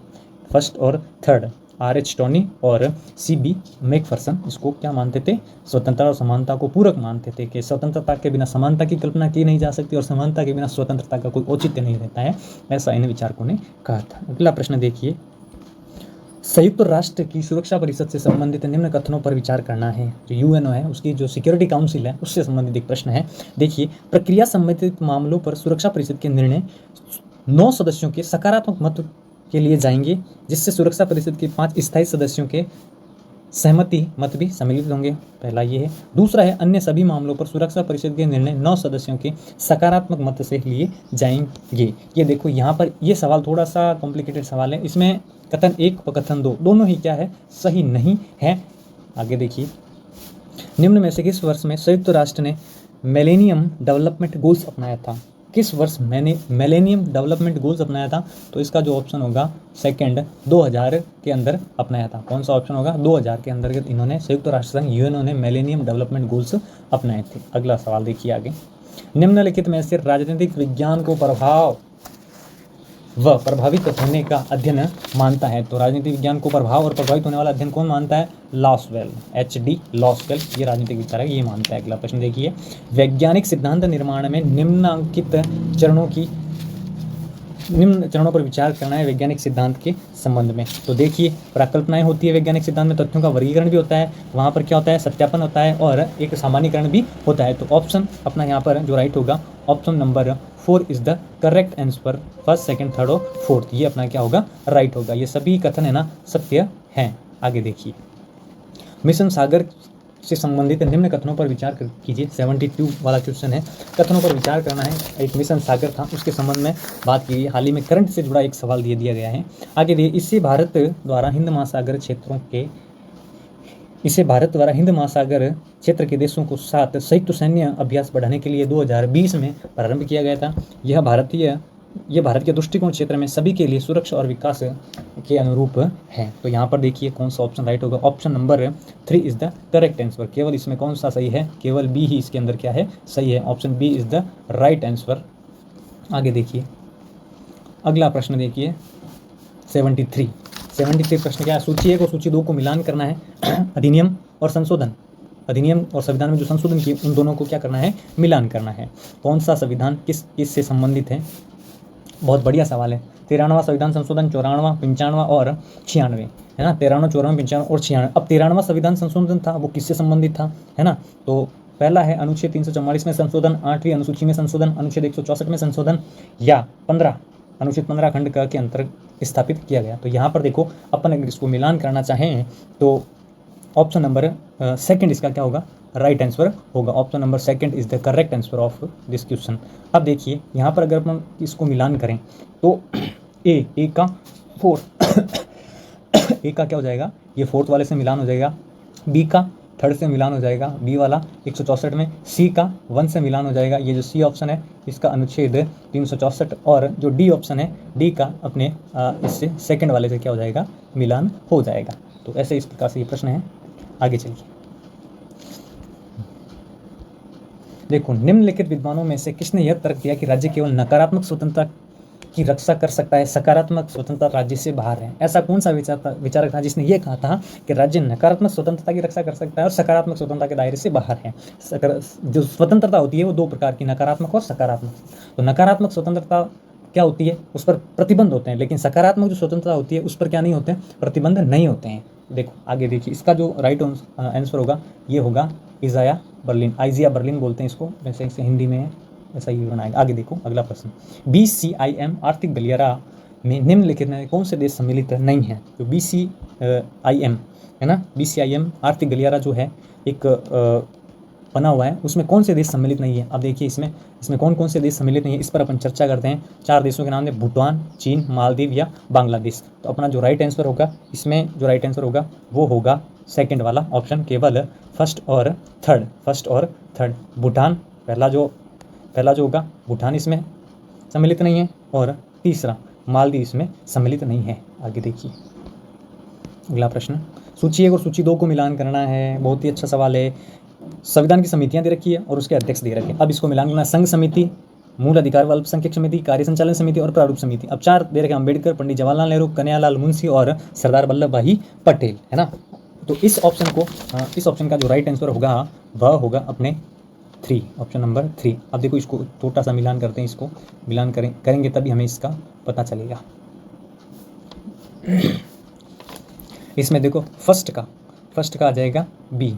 फर्स्ट और थर्ड, R.H. टॉनी और C.B. मैकफर्सन इसको क्या मानते थे? स्वतंत्रता और समानता को पूरक मानते थे कि स्वतंत्रता के बिना समानता की कल्पना की नहीं जा सकती और समानता के बिना स्वतंत्रता का कोई औचित्य नहीं रहता है, ऐसा इन विचारकों ने कहा था। अगला प्रश्न देखिए, संयुक्त राष्ट्र की सुरक्षा परिषद से संबंधित निम्न कथनों पर विचार करना है। जो UNO है उसकी जो सिक्योरिटी काउंसिल है उससे संबंधित एक प्रश्न है। देखिए, प्रक्रिया संबंधित मामलों पर सुरक्षा परिषद के निर्णय 9 सदस्यों के सकारात्मक मत के लिए जाएंगे, जिससे सुरक्षा परिषद के 5 स्थायी सदस्यों के सहमति मत भी सम्मिलित होंगे। पहला ये है। दूसरा है, अन्य सभी मामलों पर सुरक्षा परिषद के निर्णय 9 सदस्यों के सकारात्मक मत से लिए जाएंगे। ये देखो यहाँ पर ये सवाल थोड़ा सा कॉम्प्लिकेटेड सवाल है, इसमें कथन 1 और कथन 2 दोनों ही क्या है? सही नहीं है। आगे देखिए, निम्न में से किस वर्ष में संयुक्त राष्ट्र ने मिलेनियम डेवलपमेंट गोल्स अपनाया था? किस वर्ष मैंने मिलेनियम डेवलपमेंट गोल्स अपनाया था? तो इसका जो ऑप्शन होगा सेकंड, 2000 के अंदर अपनाया था। कौन सा ऑप्शन होगा? 2000 के अंतर्गत इन्होंने संयुक्त राष्ट्र संघ UNO ने मिलेनियम डेवलपमेंट गोल्स अपनाए थे। अगला सवाल देखिए आगे, निम्नलिखित में से राजनीतिक विज्ञान को प्रभाव व प्रभावित होने का अध्ययन मानता है। तो राजनीति विज्ञान को प्रभाव और प्रभावित होने वाला अध्ययन कौन मानता है? लॉसवेल, HD लॉसवेल, ये राजनीतिक विचारक ये मानता है। अगला प्रश्न देखिए, वैज्ञानिक सिद्धांत निर्माण में निम्न चरणों पर विचार करना है वैज्ञानिक सिद्धांत के संबंध में। तो देखिए, प्राकल्पनाएं होती है वैज्ञानिक सिद्धांत में, तथ्यों का वर्गीकरण भी होता है, वहाँ पर क्या होता है? सत्यापन होता है और एक सामान्यीकरण भी होता है। तो ऑप्शन अपना यहाँ पर जो राइट होगा, option number 4 is the correct answer. First, second, third और फोर्थ, ये अपना क्या होगा? राइट होगा। ये सभी कथन है ना सत्य हैं। आगे देखिए, मिशन सागर से संबंधित निम्न कथनों पर विचार कीजिए। 72 वाला क्वेश्चन है, कथनों पर विचार करना है। एक मिशन सागर था, उसके संबंध में बात की। हाल ही में करंट से जुड़ा एक सवाल दिया गया है। आगे देखिए, इससे भारत द्वारा हिंद महासागर क्षेत्र के देशों को साथ संयुक्त सैन्य अभ्यास बढ़ाने के लिए 2020 में प्रारंभ किया गया था। यह भारत के दृष्टिकोण क्षेत्र में सभी के लिए सुरक्षा और विकास के अनुरूप है। तो यहाँ पर देखिए कौन सा ऑप्शन राइट होगा? Option number 3 is the correct answer. केवल इसमें कौन सा सही है? केवल बी ही इसके अंदर क्या है? सही है। Option B is the right answer. आगे देखिए, अगला प्रश्न देखिए, 73 प्रश्न क्या है? सूची 1 और सूची 2 को मिलान करना है। अधिनियम और संशोधन, अधिनियम और संविधान में जो संशोधन किए उन दोनों को क्या करना है? मिलान करना है। कौन सा संविधान किस से संबंधित है? बहुत बढ़िया सवाल है। 13वां संविधान संशोधन, 94वां, 95वां और 96, है ना? 13वां, 94वां, 95वां और 96। अब 13वां संविधान संशोधन था, वो किससे संबंधित था, है ना? तो पहला है अनुच्छेद 344 में संशोधन, 8वीं अनुसूची में संशोधन, अनुच्छेद 164 में संशोधन, या अनुच्छेद 15 खंड क के अंतर्गत स्थापित किया गया। तो यहाँ पर देखो, अपन अगर इसको मिलान करना चाहें तो ऑप्शन नंबर सेकंड इसका क्या होगा? राइट आंसर होगा। Option number second is the correct answer of this question. अब देखिए, यहाँ पर अगर अपन इसको मिलान करें तो ए का 4 ए का क्या हो जाएगा? ये फोर्थ वाले से मिलान हो जाएगा। बी का थर्ड से मिलान हो जाएगा, बी वाला 164 में। सी का 1 से मिलान हो जाएगा। ये जो सी ऑप्शन है इसका अनुच्छेद 364, और जो डी ऑप्शन है, डी का अपने इससे सेकंड वाले से क्या हो जाएगा? मिलान हो जाएगा। तो ऐसे इस प्रकार से ये प्रश्न है। आगे चलिए, देखो, निम्नलिखित विद्वानों में से किसने यह तर्क दिया कि राज्य केवल नकारात्मक स्वतंत्रता की रक्षा कर सकता है, सकारात्मक स्वतंत्रता राज्य से बाहर है? ऐसा कौन सा विचारक था जिसने ये कहा था कि राज्य नकारात्मक स्वतंत्रता की रक्षा कर सकता है और सकारात्मक स्वतंत्रता के दायरे से बाहर है? जो स्वतंत्रता होती है वो दो प्रकार की, नकारात्मक और सकारात्मक। तो नकारात्मक स्वतंत्रता क्या होती है? उस पर प्रतिबंध होते हैं, लेकिन सकारात्मक जो स्वतंत्रता होती है उस पर क्या नहीं होते हैं? प्रतिबंध नहीं होते हैं। देखो आगे देखिए, इसका जो राइट आंसर होगा ये होगा आइजिया बर्लिन बोलते हैं इसको, वैसे इसे हिंदी में है, ऐसा ही बनाएगा। आगे देखो, अगला प्रश्न, BCIM आर्थिक गलियारा में निम्नलिखित में कौन से देश सम्मिलित नहीं है? तो BCIM है ना, BCIM आर्थिक गलियारा जो है एक बना हुआ है, उसमें कौन से देश सम्मिलित नहीं है? अब देखिए, इसमें कौन कौन से देश सम्मिलित नहीं है, इस पर अपन चर्चा करते हैं। 4 देशों के नाम है, भूटान, चीन, मालदीव या बांग्लादेश। तो अपना जो राइट आंसर होगा, इसमें जो राइट आंसर होगा वो होगा सेकंड वाला ऑप्शन, केवल फर्स्ट और थर्ड। भूटान पहला जो होगा, भूटान इसमें सम्मिलित नहीं है, और तीसरा मालदीव इसमें सम्मिलित नहीं है। आगे देखिए, अगला प्रश्न, सूची 1 और सूची 2 को मिलान करना है। बहुत ही अच्छा सवाल है। संविधान की समितियां दे रखी है और उसके अध्यक्ष दे रखे हैं। अब इसको मिलान करना, संघ समिति, मूल अधिकार व अल्पसंख्यक समिति, कार्य संचालन समिति और प्रारूप समिति। अब 4 दे रखे, अम्बेडकर, पंडित जवाहरलाल नेहरू, कन्हैयालाल मुंशी और सरदार वल्लभ भाई पटेल, है ना? तो इस ऑप्शन का जो राइट आंसर होगा वह होगा अपने 3, ऑप्शन नंबर 3। अब देखो, इसको छोटा सा मिलान करते हैं, इसको मिलान करेंगे तभी हमें इसका पता चलेगा। इसमें देखो, फर्स्ट का आ जाएगा बी,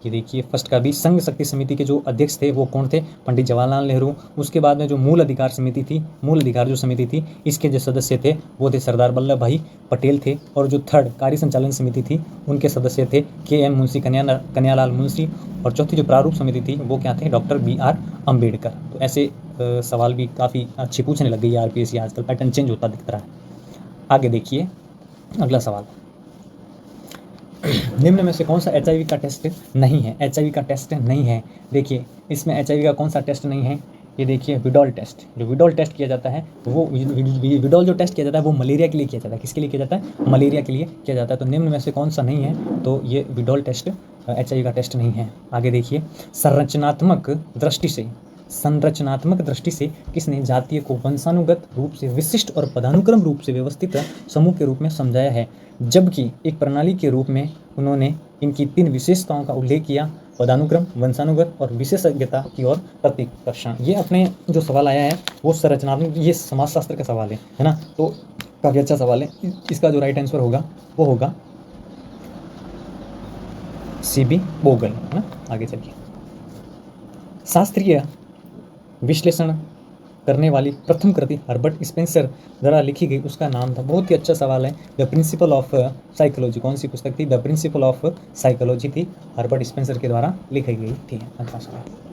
ये देखिए, फर्स्ट का भी संघ शक्ति समिति के जो अध्यक्ष थे वो कौन थे? पंडित जवाहरलाल नेहरू। उसके बाद में जो मूल अधिकार जो समिति थी, इसके जो सदस्य थे वो थे सरदार वल्लभ भाई पटेल थे। और जो थर्ड कार्य संचालन समिति थी, उनके सदस्य थे KM मुंशी, कन्हैयालाल मुंशी। और चौथी जो प्रारूप समिति थी वो क्या थे? Doctor BR Ambedkar. तो ऐसे सवाल भी काफ़ी अच्छे पूछने लग गई है RPSC, आजकल पैटर्न चेंज होता दिख रहा है। आगे देखिए, अगला सवाल, निम्न में से कौन सा HIV का टेस्ट नहीं है? HIV का टेस्ट नहीं है। देखिए, इसमें HIV का कौन सा टेस्ट नहीं है? ये देखिए, विडॉल टेस्ट। जो विडॉल टेस्ट किया जाता है वो विडॉल जो टेस्ट किया जाता है वो मलेरिया के लिए किया जाता है। किसके लिए किया जाता है? मलेरिया के लिए किया जाता है। तो निम्न में से कौन सा नहीं है? तो ये विडॉल टेस्ट HIV का टेस्ट नहीं है। आगे देखिए, संरचनात्मक दृष्टि से संरचनात्मक दृष्टि से किसने जातीय को वंशानुगत रूप से विशिष्ट और पदानुक्रम रूप से व्यवस्थित समूह के रूप में समझाया है, जबकि एक प्रणाली के रूप में उन्होंने इनकी 3 विशेषताओं का उल्लेख किया: पदानुक्रम, वंशानुगत और विशेषज्ञता की ओर प्रतिकर्षण। ये अपने जो सवाल आया है वो संरचनात्मक, ये समाजशास्त्र का सवाल है ना, तो काफ़ी अच्छा सवाल है। इसका जो राइट आंसर होगा वो होगा CB बोगल, है ना। आगे चलिए, शास्त्रीय विश्लेषण करने वाली प्रथम कृति हर्बर्ट स्पेंसर द्वारा लिखी गई, उसका नाम था, बहुत ही अच्छा सवाल है, द प्रिंसिपल ऑफ साइकोलॉजी। कौन सी पुस्तक थी? द प्रिंसिपल ऑफ साइकोलॉजी थी, हर्बर्ट स्पेंसर के द्वारा लिखी गई थी। अच्छा सवाल।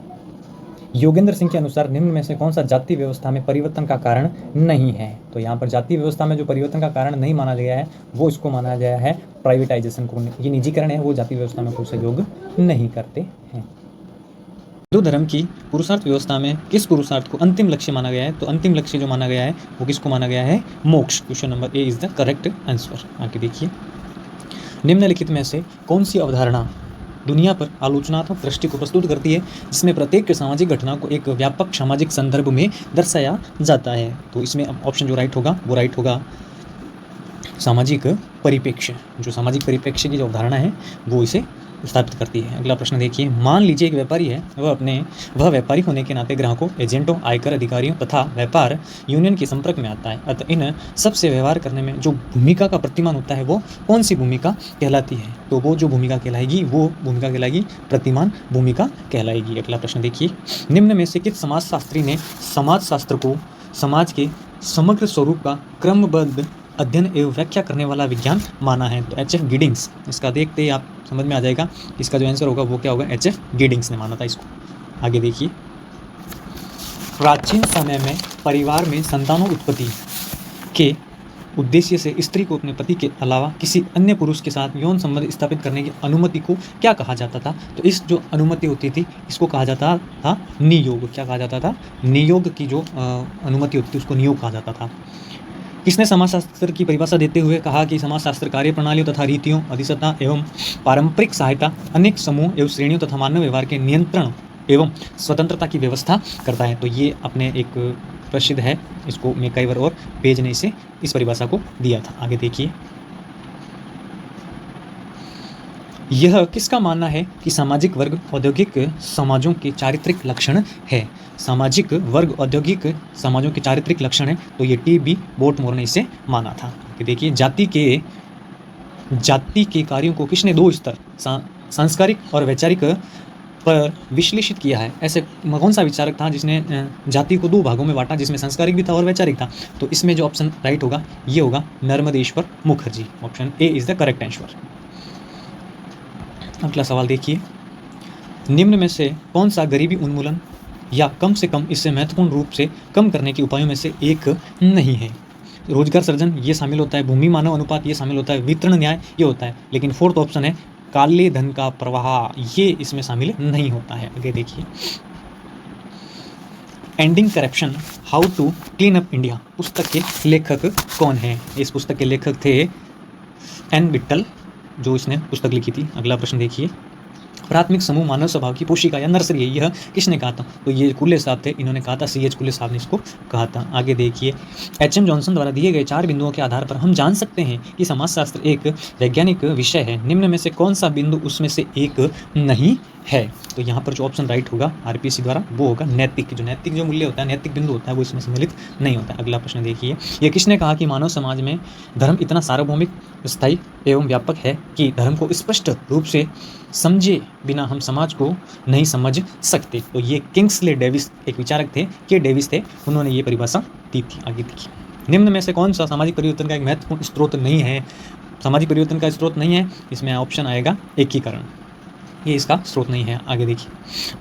योगेंद्र सिंह के अनुसार निम्न में से कौन सा जाति व्यवस्था में परिवर्तन का कारण नहीं है? तो यहाँ पर जाति व्यवस्था में जो परिवर्तन का कारण नहीं माना गया है वो इसको माना गया है प्राइवेटाइजेशन को। ये निजीकरण है, वो जाति व्यवस्था में कोई सहयोग नहीं करते हैं। हिंदू धर्म की पुरुषार्थ व्यवस्था में किस पुरुषार्थ को अंतिम लक्ष्य माना गया है? तो अंतिम लक्ष्य जो माना गया है वो किसको माना गया है? मोक्ष। Question number A is the correct answer. आगे देखिए, निम्नलिखित में से कौन सी अवधारणा दुनिया पर आलोचनात्मक दृष्टि को प्रस्तुत करती है, जिसमें प्रत्येक सामाजिक घटना को एक व्यापक सामाजिक संदर्भ में दर्शाया जाता है? तो इसमें ऑप्शन जो राइट होगा वो राइट होगा सामाजिक परिप्रेक्ष्य। जो सामाजिक परिप्रेक्ष्य की जो अवधारणा है वो इसे स्थापित करती है। अगला प्रश्न देखिए, मान लीजिए एक व्यापारी है, वह व्यापारी होने के नाते ग्राहकों, एजेंटों, आयकर अधिकारियों तथा व्यापार यूनियन के संपर्क में आता है। अतः इन सबसे व्यवहार करने में जो भूमिका का प्रतिमान होता है वो कौन सी भूमिका कहलाती है? तो वो जो भूमिका कहलाएगी वो भूमिका कहलाएगी प्रतिमान भूमिका कहलाएगी। अगला प्रश्न देखिए, निम्न में से किस समाजशास्त्री ने समाजशास्त्र को समाज के समग्र स्वरूप का क्रमबद्ध अध्ययन एवं व्याख्या करने वाला विज्ञान माना है? तो H.F. गिडिंग्स। इसका देखते ही आप समझ में आ जाएगा इसका जो आंसर होगा वो क्या होगा, H.F. गिडिंग्स ने माना था इसको। आगे देखिए, प्राचीन समय में परिवार में संतानों उत्पत्ति के उद्देश्य से स्त्री को अपने पति के अलावा किसी अन्य पुरुष के साथ यौन संबंध स्थापित करने की अनुमति को क्या कहा जाता था? तो इस जो अनुमति होती थी इसको कहा जाता था नियोग। क्या कहा जाता था? नियोग की जो अनुमति होती थी उसको नियोग कहा जाता था। किसने समाजशास्त्र की परिभाषा देते हुए कहा कि समाजशास्त्र कार्य प्रणालियों तथा रीतियों, अधिसत्ता एवं पारंपरिक सहायता, अनेक समूह एवं श्रेणियों तथा मानव व्यवहार के नियंत्रण एवं स्वतंत्रता की व्यवस्था करता है? तो ये अपने एक प्रसिद्ध है, इसको मैकाइवर और पेज ने इसे इस परिभाषा को दिया था। आगे देखिए, यह किसका मानना है कि सामाजिक वर्ग औद्योगिक समाजों के चारित्रिक लक्षण है? सामाजिक वर्ग औद्योगिक समाजों के चारित्रिक लक्षण है, तो ये T.B. बोटमोर ने इसे माना था। देखिए, जाति के कार्यों को किसने 2 स्तर सांस्कारिक और वैचारिक पर विश्लेषित किया है? ऐसे कौन सा विचारक था जिसने जाति को 2 भागों में बांटा, जिसमें सांस्कारिक भी था और वैचारिक था? तो इसमें जो ऑप्शन राइट होगा ये होगा Narmadeshwar Mukherjee. Option A is the correct answer. अगला सवाल देखिए, निम्न में से कौन सा गरीबी उन्मूलन या कम से कम इससे महत्वपूर्ण रूप से कम करने के उपायों में से एक नहीं है? रोजगार सृजन ये शामिल होता है, भूमि मानव अनुपात ये शामिल होता है, वितरण न्याय ये होता है, लेकिन 4th ऑप्शन है काले धन का प्रवाह, ये इसमें शामिल नहीं होता है। आगे देखिए, ending corruption how to clean up India पुस्तक के लेखक कौन है? इस पुस्तक के लेखक थे N. विट्ठल, जो इसने पुस्तक लिखी थी। अगला प्रश्न देखिए, प्राथमिक समूह मानव स्वभाव की पोशिका या नर्सरी है, यह किसने कहा था? तो ये कुल्ले साहब थे, इन्होंने कहा था, C.H. कुल्ले साहब ने इसको कहा था। आगे देखिए, H.M. जॉनसन द्वारा दिए गए 4 बिंदुओं के आधार पर हम जान सकते हैं कि समाजशास्त्र एक वैज्ञानिक विषय है। निम्न में से कौन सा बिंदु उसमें से एक नहीं है? तो यहाँ पर जो ऑप्शन राइट होगा RPC द्वारा वो होगा नैतिक। जो नैतिक जो मूल्य होता है, नैतिक बिंदु होता है, वो इसमें सम्मिलित नहीं होता है। अगला प्रश्न देखिए, यह किसने कहा कि मानव समाज में धर्म इतना सार्वभौमिक, स्थायी एवं व्यापक है कि धर्म को स्पष्ट रूप से समझे बिना हम समाज को नहीं समझ सकते? तो ये किंग्सले डेविस एक विचारक थे, के डेविस थे, उन्होंने ये परिभाषा दी थी। आगे देखिए, निम्न में से कौन सा सामाजिक परिवर्तन का एक महत्वपूर्ण स्रोत नहीं है? सामाजिक परिवर्तन का स्रोत नहीं है, इसमें ऑप्शन आएगा एकीकरण, ये इसका स्रोत नहीं है। आगे देखिए,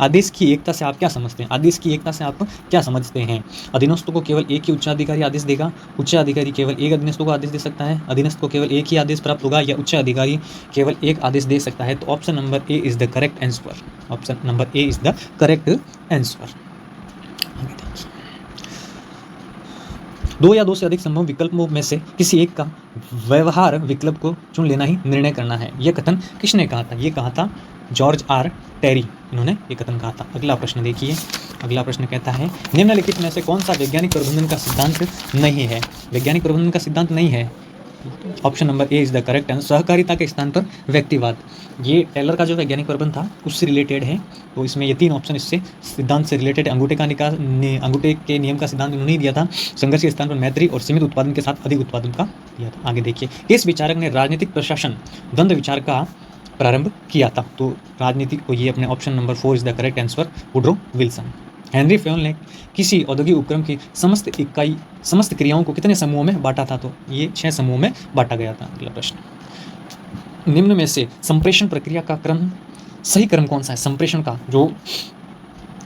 आदेश की एकता से आप क्या समझते हैं? आदेश की एकता से आप क्या समझते हैं? अधीनस्थ को केवल एक ही उच्चाधिकारी आदेश देगा, उच्चाधिकारी केवल एक अधीनस्थ को आदेश दे सकता है, अधीनस्थ को केवल एक ही आदेश प्राप्त होगा, या उच्चाधिकारी केवल एक आदेश दे सकता है? तो option number A is the correct answer. Option number A is the correct answer. 2 या 2 से अधिक संभव विकल्पों में से किसी एक का व्यवहार विकल्प को चुन लेना ही निर्णय करना है, यह कथन किसने कहा था? ये कहा था जॉर्ज R. टेरी, इन्होंने ये कथन कहा था। अगला प्रश्न देखिए, अगला प्रश्न कहता है निम्नलिखित में से कौन सा वैज्ञानिक प्रबंधन का सिद्धांत नहीं है। वैज्ञानिक प्रबंधन का सिद्धांत नहीं है, option number A is the correct answer. सहकारिता के स्थान पर व्यक्तिवाद, ये टेलर का जो वैज्ञानिक प्रबंध था उससे रिलेटेड है, तो इसमें ये 3 ऑप्शन इससे सिद्धांत से रिलेटेड। अंगूठे के नियम का सिद्धांत उन्होंने दिया था। संघर्ष के स्थान पर मैत्री और सीमित उत्पादन के साथ अधिक उत्पादन का दिया था। आगे देखिए, किस विचारक ने राजनीतिक प्रशासन द्वंद्व विचार का प्रारंभ किया था। तो राजनीतिक को ये अपने option number 4 is the correct answer, Woodrow Wilson. Henry Fayol ने किसी औद्योगिक उपक्रम की समस्त क्रियाओं को कितने समूहों में बांटा था। तो ये 6 समूहों में बांटा गया था। अगला प्रश्न, निम्न में से संप्रेषण प्रक्रिया का सही क्रम कौन सा है। संप्रेषण का जो,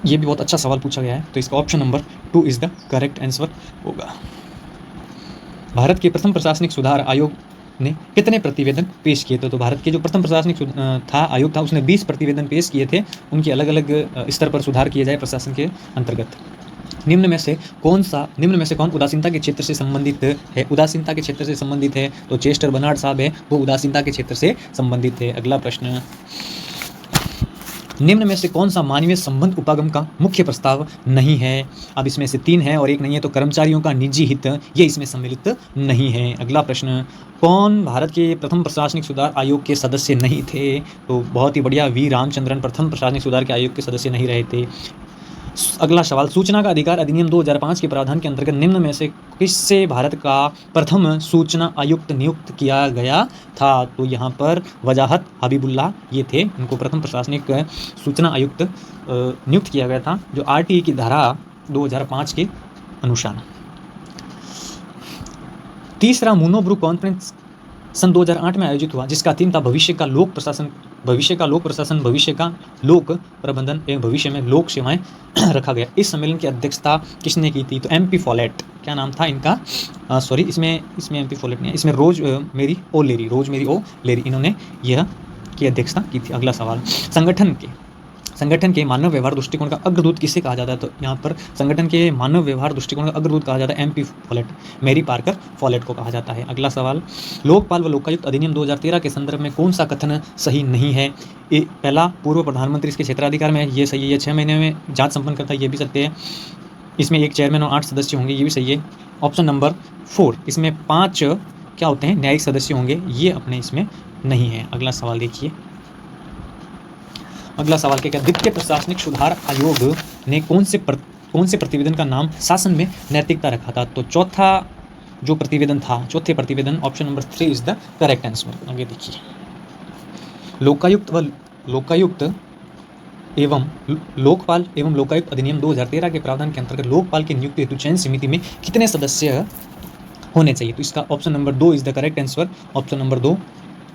ये भी बहुत अच्छा सवाल पूछा गया है, तो इसका option number 2 is the correct answer होगा। भारत के प्रथम प्रशासनिक सुधार आयोग ने कितने प्रतिवेदन पेश किए थे। तो भारत के जो प्रथम प्रशासनिक आयोग था उसने 20 प्रतिवेदन पेश किए थे, उनके अलग अलग स्तर पर सुधार किए जाए प्रशासन के अंतर्गत। निम्न में से कौन उदासीनता के क्षेत्र से संबंधित है। उदासीनता के क्षेत्र से संबंधित है तो चेस्टर बर्नार्ड साहब है, वो उदासीनता के क्षेत्र से संबंधित है। अगला प्रश्न, निम्न में से कौन सा मानवीय संबंध उपागम का मुख्य प्रस्ताव नहीं है। अब इसमें से 3 है और एक नहीं है, तो कर्मचारियों का निजी हित ये इसमें सम्मिलित नहीं है। अगला प्रश्न, कौन भारत के प्रथम प्रशासनिक सुधार आयोग के सदस्य नहीं थे। तो बहुत ही बढ़िया, वी रामचंद्रन प्रथम प्रशासनिक सुधार के आयोग के सदस्य नहीं रहे थे। अगला सवाल, सूचना का अधिकार अधिनियम 2005 के प्रावधान के अंतर्गत निम्न में से किससे भारत का प्रथम सूचना आयुक्त नियुक्त किया गया था। तो यहाँ पर वजाहत हबीबुल्लाह ये थे, उनको प्रथम प्रशासनिक सूचना आयुक्त नियुक्त किया गया था, जो आरटीई की धारा 2005 के अनुसार। तीसरा मोनोब्रू कॉन्फ्रेंस सन 2008 में आयोजित हुआ, जिसका थीम था भविष्य का लोक प्रशासन, भविष्य का लोक प्रबंधन एवं भविष्य में लोक सेवाएं रखा गया। इस सम्मेलन की अध्यक्षता किसने की थी। तो एमपी फॉलेट, क्या नाम था इनका, इसमें एमपी फॉलेट नहीं है, इसमें रोज मेरी ओ लेरी, इन्होंने यह की अध्यक्षता की थी। अगला सवाल, संगठन के मानव व्यवहार दृष्टिकोण का अग्रदूत किसे कहा जाता है। तो यहाँ पर संगठन के मानव व्यवहार दृष्टिकोण का अग्रदूत कहा जाता है M P Follett, Mary Parker Follett को कहा जाता है। अगला सवाल, लोकपाल व लोकायुक्त अधिनियम 2013 के संदर्भ में कौन सा कथन सही नहीं है। पहला, पूर्व प्रधानमंत्री इसके क्षेत्राधिकार में है, ये सही है। ये 6 महीने में जांच संपन्न करता है, ये भी सत्य है। इसमें 1 चेयरमैन और 8 सदस्य होंगे, ये भी सही है। ऑप्शन नंबर 4, इसमें 5 क्या होते हैं, न्यायिक सदस्य होंगे, ये अपने इसमें नहीं है। अगला सवाल देखिए, अगला सवाल क्या, द्वितीय प्रशासनिक सुधार आयोग ने कौन से प्रतिवेदन का नाम शासन में नैतिकता रखा था। तो चौथे प्रतिवेदन option number 3 is the correct answer. आगे देखिए, लोकायुक्त एवं लोकायुक्त अधिनियम 2013 के प्रावधान के अंतर्गत लोकपाल की नियुक्ति हेतु चयन समिति में कितने सदस्य होने चाहिए। तो इसका option number 2 is the correct answer. Option number 2,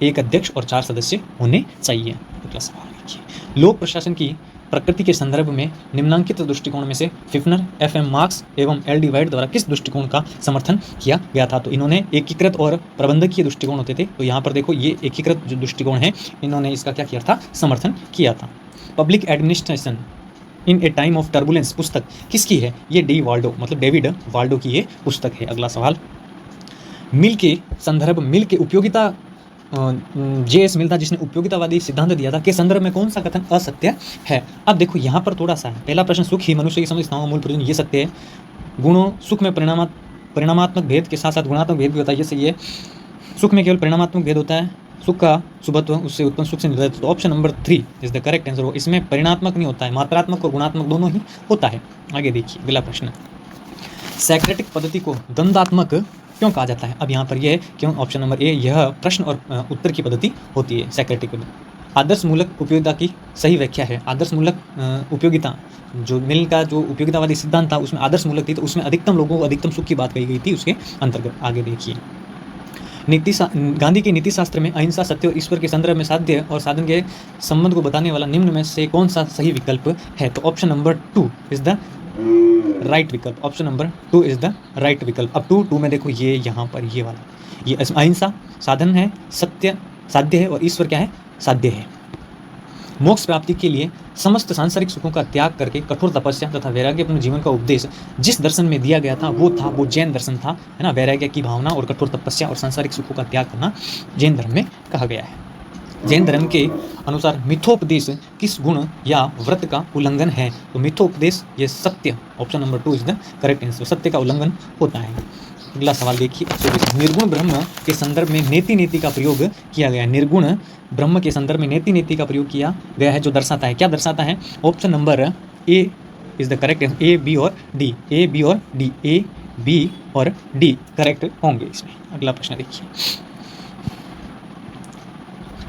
1 अध्यक्ष और 4 सदस्य होने चाहिए। अगला सवाल देखिए, लोक प्रशासन की प्रकृति के संदर्भ में निम्नांकित दृष्टिकोण में से फिफ्नर, FM मार्क्स एवं LD वाइट द्वारा किस दृष्टिकोण का समर्थन किया गया था। तो इन्होंने एकीकृत और प्रबंधकीय दृष्टिकोण होते थे, तो यहाँ पर देखो ये एकीकृत जो दृष्टिकोण है, इन्होंने इसका क्या किया था, समर्थन किया था। Public administration in A time of turbulence पुस्तक किसकी है। ये डेविड वाल्डो की ये पुस्तक है। अगला सवाल, मिल के उपयोगिता JS मिल था, जिसने उपयोगितावादी सिद्धांत दिया था, के संदर्भ में कौन सा कथन असत्य है। अब देखो यहाँ पर थोड़ा सा है, पहला प्रश्न, सुख ही मनुष्य की समझ मूल प्रयोजन, ये सत्य है। गुणों, सुख में परिणामात्मक भेद के साथ साथ गुणात्मक भेद भी होता है, ये सही है। सुख में केवल परिणामात्मक भेद होता है, सुख का शुभत्व उससे उत्पन्न सुख से निर्धारित। तो option number 3 is the correct answer. इसमें परिणात्मक नहीं होता है, मात्रात्मक और गुणात्मक दोनों ही होता है। आगे देखिए, अगला प्रश्न, सैक्रेटिक पद्धति को द्वंद्वात्मक क्यों कहा जाता है। अब यहाँ पर यह क्यों, ऑप्शन नंबर ए, यह प्रश्न और उत्तर की पद्धति होती है सैक्रेटिक पद्धति। आदर्श मूलक उपयोगिता की सही व्याख्या है। आदर्श मूलक उपयोगिता, जो मिल का जो उपयोगितावादी सिद्धांत था उसमें आदर्श मूलक थी, तो उसमें अधिकतम लोगों को अधिकतम सुख की बात कही गई थी उसके अंतर्गत। आगे देखिए, गांधी के नीति शास्त्र में अहिंसा, सत्य और ईश्वर के संदर्भ में साध्य और साधन के संबंध को बताने वाला निम्न में से कौन सा सही विकल्प है। तो option number 2 is the right विकल्प। Option number 2 is the right विकल्प। अब 2 में देखो, ये यहाँ पर ये वाला, ये अहिंसा साधन है, सत्य साध्य है और ईश्वर क्या है, साध्य है। मोक्ष प्राप्ति के लिए समस्त सांसारिक सुखों का त्याग करके कठोर तपस्या तथा वैराग्य अपने जीवन का उपदेश जिस दर्शन में दिया गया था वो जैन दर्शन था, है ना। वैराग्य की भावना और कठोर तपस्या और सांसारिक सुखों का त्याग करना जैन धर्म में कहा गया है। जैन धर्म के अनुसार मिथ्योपदेश किस गुण या व्रत का उल्लंघन है? तो मिथ्योपदेश ये सत्य, option number 2 is the correct answer, सत्य का उल्लंघन होता है। अगला सवाल देखिए, निर्गुण ब्रह्म के संदर्भ में नेति नेति का प्रयोग किया गया है। निर्गुण ब्रह्म के संदर्भ में नेति नेति का प्रयोग किया गया है, जो दर्शाता है, क्या दर्शाता है? Option number A is the correct answer, A B और डी, ए बी और डी, ए बी और डी करेक्ट होंगे इसमें। अगला प्रश्न देखिए,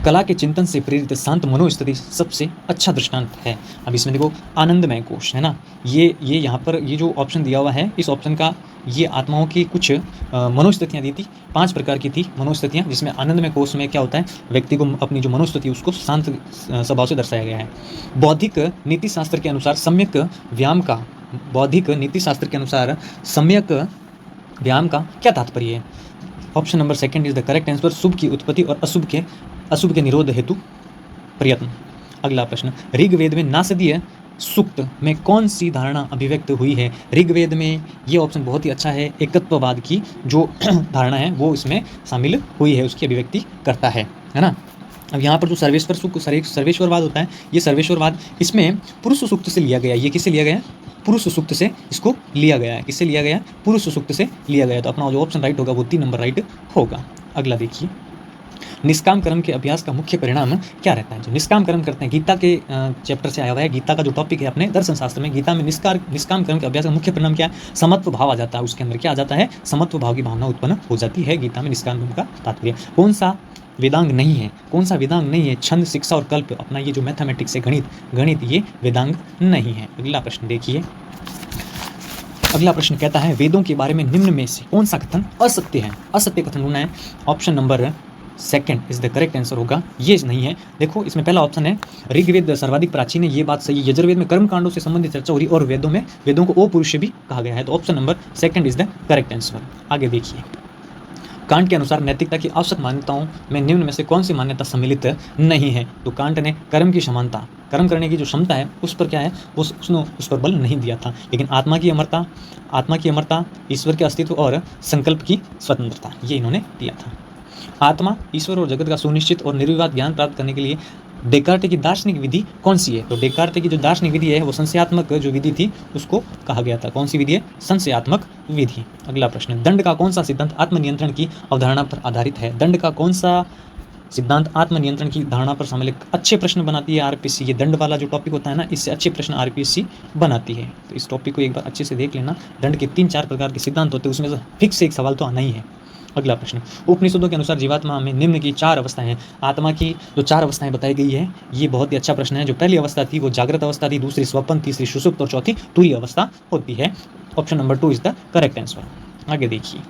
कला के चिंतन से प्रेरित शांत मनोस्थिति सबसे अच्छा दृष्टांत है। अब इसमें देखो आनंदमय कोश है ना, ये यहाँ पर ये जो ऑप्शन दिया हुआ है, इस ऑप्शन का ये आत्माओं की कुछ मनोस्थितियाँ दी थी, 5 प्रकार की थी मनोस्थितियाँ, जिसमें आनंदमय कोश में क्या होता है, व्यक्ति को अपनी जो मनोस्थिति उसको शांत स्वभाव से दर्शाया गया है। बौद्धिक नीति शास्त्र के अनुसार सम्यक व्यायाम का, बौद्धिक नीति शास्त्र के अनुसार सम्यक व्यायाम का क्या तात्पर्य है? Option number 2 is the correct answer, शुभ की उत्पत्ति और अशुभ के निरोध हेतु प्रयत्न। अगला प्रश्न, ऋग्वेद में नासदीय सूक्त में कौन सी धारणा अभिव्यक्त हुई है? ऋग्वेद में ये ऑप्शन बहुत ही अच्छा है, एकत्ववाद की जो धारणा है वो इसमें शामिल हुई है, उसकी अभिव्यक्ति करता है ना। अब यहाँ पर जो सर्वेश्वरवाद होता है, ये सर्वेश्वरवाद इसमें पुरुष सूक्त से लिया गया है। ये किससे लिया गया है? पुरुष सूक्त से इसको लिया गया है। किससे लिया गया है? पुरुष सूक्त से लिया गया है। तो अपना जो ऑप्शन राइट होगा वो 3 नंबर राइट होगा। अगला देखिए, निष्काम कर्म के अभ्यास का मुख्य परिणाम क्या रहता है? जो निष्काम कर्म करते हैं, गीता के चैप्टर से आया हुआ है, गीता का जो टॉपिक है अपने दर्शन शास्त्र में, गीता में निष्काम कर्म के अभ्यास का मुख्य परिणाम क्या है? समत्व भाव आ जाता है, उसके अंदर क्या आ जाता है? समत्व भाव की भावना उत्पन्न हो जाती है। गीता में निष्काम कर्म का तात्पर्य कौन सा वेदांग नहीं है? कौन सा वेदांग नहीं है? छंद, शिक्षा और कल्प, अपना ये जो मैथमेटिक्स है, गणित ये वेदांग नहीं है। अगला प्रश्न देखिए, अगला प्रश्न कहता है, वेदों के बारे में निम्न में से कौन सा कथन असत्य है? असत्य कथन ढूंढना है। Option number 2 is the correct answer होगा, ये नहीं है। देखो इसमें पहला ऑप्शन है, ऋग्वेद सर्वाधिक प्राचीन है, ये बात सही है। यजुर्वेद में कर्म कांडों से संबंधित चर्चा हो रही और वेदों को अपुरुष भी कहा गया है, तो option number 2 is the correct answer. आगे देखिए, कांट के अनुसार नैतिकता की आवश्यक मान्यताओं में निम्न में से कौन सी मान्यता सम्मिलित नहीं है? तो कांट ने कर्म की समानता, कर्म करने की जो क्षमता है उस पर क्या है, उसने उस पर बल नहीं दिया था, लेकिन आत्मा की अमरता, ईश्वर के अस्तित्व और संकल्प की स्वतंत्रता, ये इन्होंने दिया था। आत्मा, ईश्वर और जगत का सुनिश्चित और निर्विवाद ज्ञान प्राप्त करने के लिए डेकार्टे की दार्शनिक विधि कौन सी है? तो डेकार्टे की जो दार्शनिक विधि है वो संशयात्मक जो विधि थी उसको कहा गया था। कौन सी विधि है? संशयात्मक विधि। अगला प्रश्न, दंड का कौन सा सिद्धांत आत्मनियंत्रण की अवधारणा पर आधारित है? दंड का कौन सा सिद्धांत आत्मनियंत्रण की धारणा पर शामिल? अच्छे प्रश्न बनाती है आरपीएससी, ये दंड वाला जो टॉपिक होता है ना, इससे अच्छे प्रश्न आरपीएससी बनाती है। तो इस टॉपिक को एक बार अच्छे से देख लेना। दंड के 3-4 प्रकार के सिद्धांत होते हैं, उसमें से फिक्स एक सवाल तो आना ही है। अगला प्रश्न, उपनिषदों के अनुसार जीवात्मा में निम्न की 4 अवस्थाएं हैं। आत्मा की जो 4 अवस्थाएं बताई गई है, ये बहुत ही अच्छा प्रश्न है। जो पहली अवस्था थी वो जागृत अवस्था थी, दूसरी स्वप्न, तीसरी सुषुप्त और चौथी तुरीय अवस्था होती है। Option number 2 is the correct answer. आगे देखिए,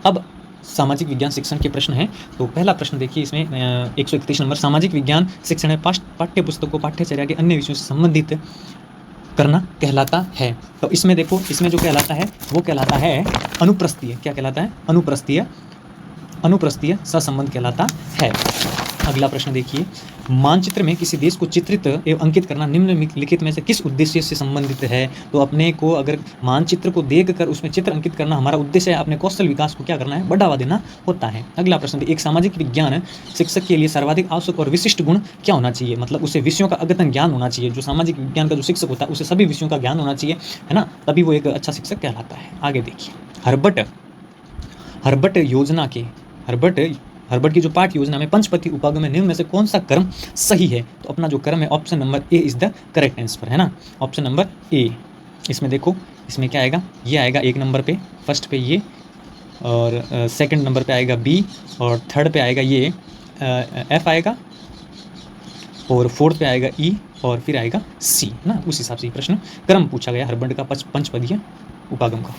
अब सामाजिक विज्ञान शिक्षण के प्रश्न है। तो पहला प्रश्न देखिए, इसमें 131 नंबर, सामाजिक विज्ञान शिक्षण है पाठ्य पुस्तकों पाठ्यचर्या के अन्य विषयों से संबंधित करना कहलाता है। तो इसमें देखो, इसमें जो कहलाता है वो कहलाता है अनुप्रस्थीय। क्या कहलाता है? अनुप्रस्थीय सहसंबंध कहलाता है। अगला प्रश्न देखिए, मानचित्र में किसी देश को चित्रित एवं अंकित करना निम्नलिखित में से किस उद्देश्य से संबंधित है? तो अपने को अगर मानचित्र को देखकर उसमें चित्र अंकित करना हमारा उद्देश्य है, अपने कौशल विकास को क्या करना है? बढ़ावा देना होता है। अगला प्रश्न, एक सामाजिक विज्ञान शिक्षक के लिए सर्वाधिक आवश्यक और विशिष्ट गुण क्या होना चाहिए? मतलब उसे विषयों का अद्यतन ज्ञान होना चाहिए। जो सामाजिक विज्ञान का जो शिक्षक होता है उसे सभी विषयों का ज्ञान होना चाहिए, है ना, तभी वो एक अच्छा शिक्षक कहलाता है। आगे देखिए, हर्बट की जो पाठ योजना में पंचपति उपागम में निम्न में से कौन सा कर्म सही है? तो अपना जो कर्म है option number A is the correct answer, है ना, ऑप्शन नंबर ए। इसमें देखो, इसमें क्या आएगा? ये आएगा 1 नंबर पे, फर्स्ट पे ये, और 2nd नंबर पे आएगा बी, और 3rd पे आएगा ये एफ आएगा, और 4th पे आएगा ई, और फिर आएगा सी ना। उस हिसाब से प्रश्न क्रम पूछा गया हर्बट का पंचपदीय उपागम का।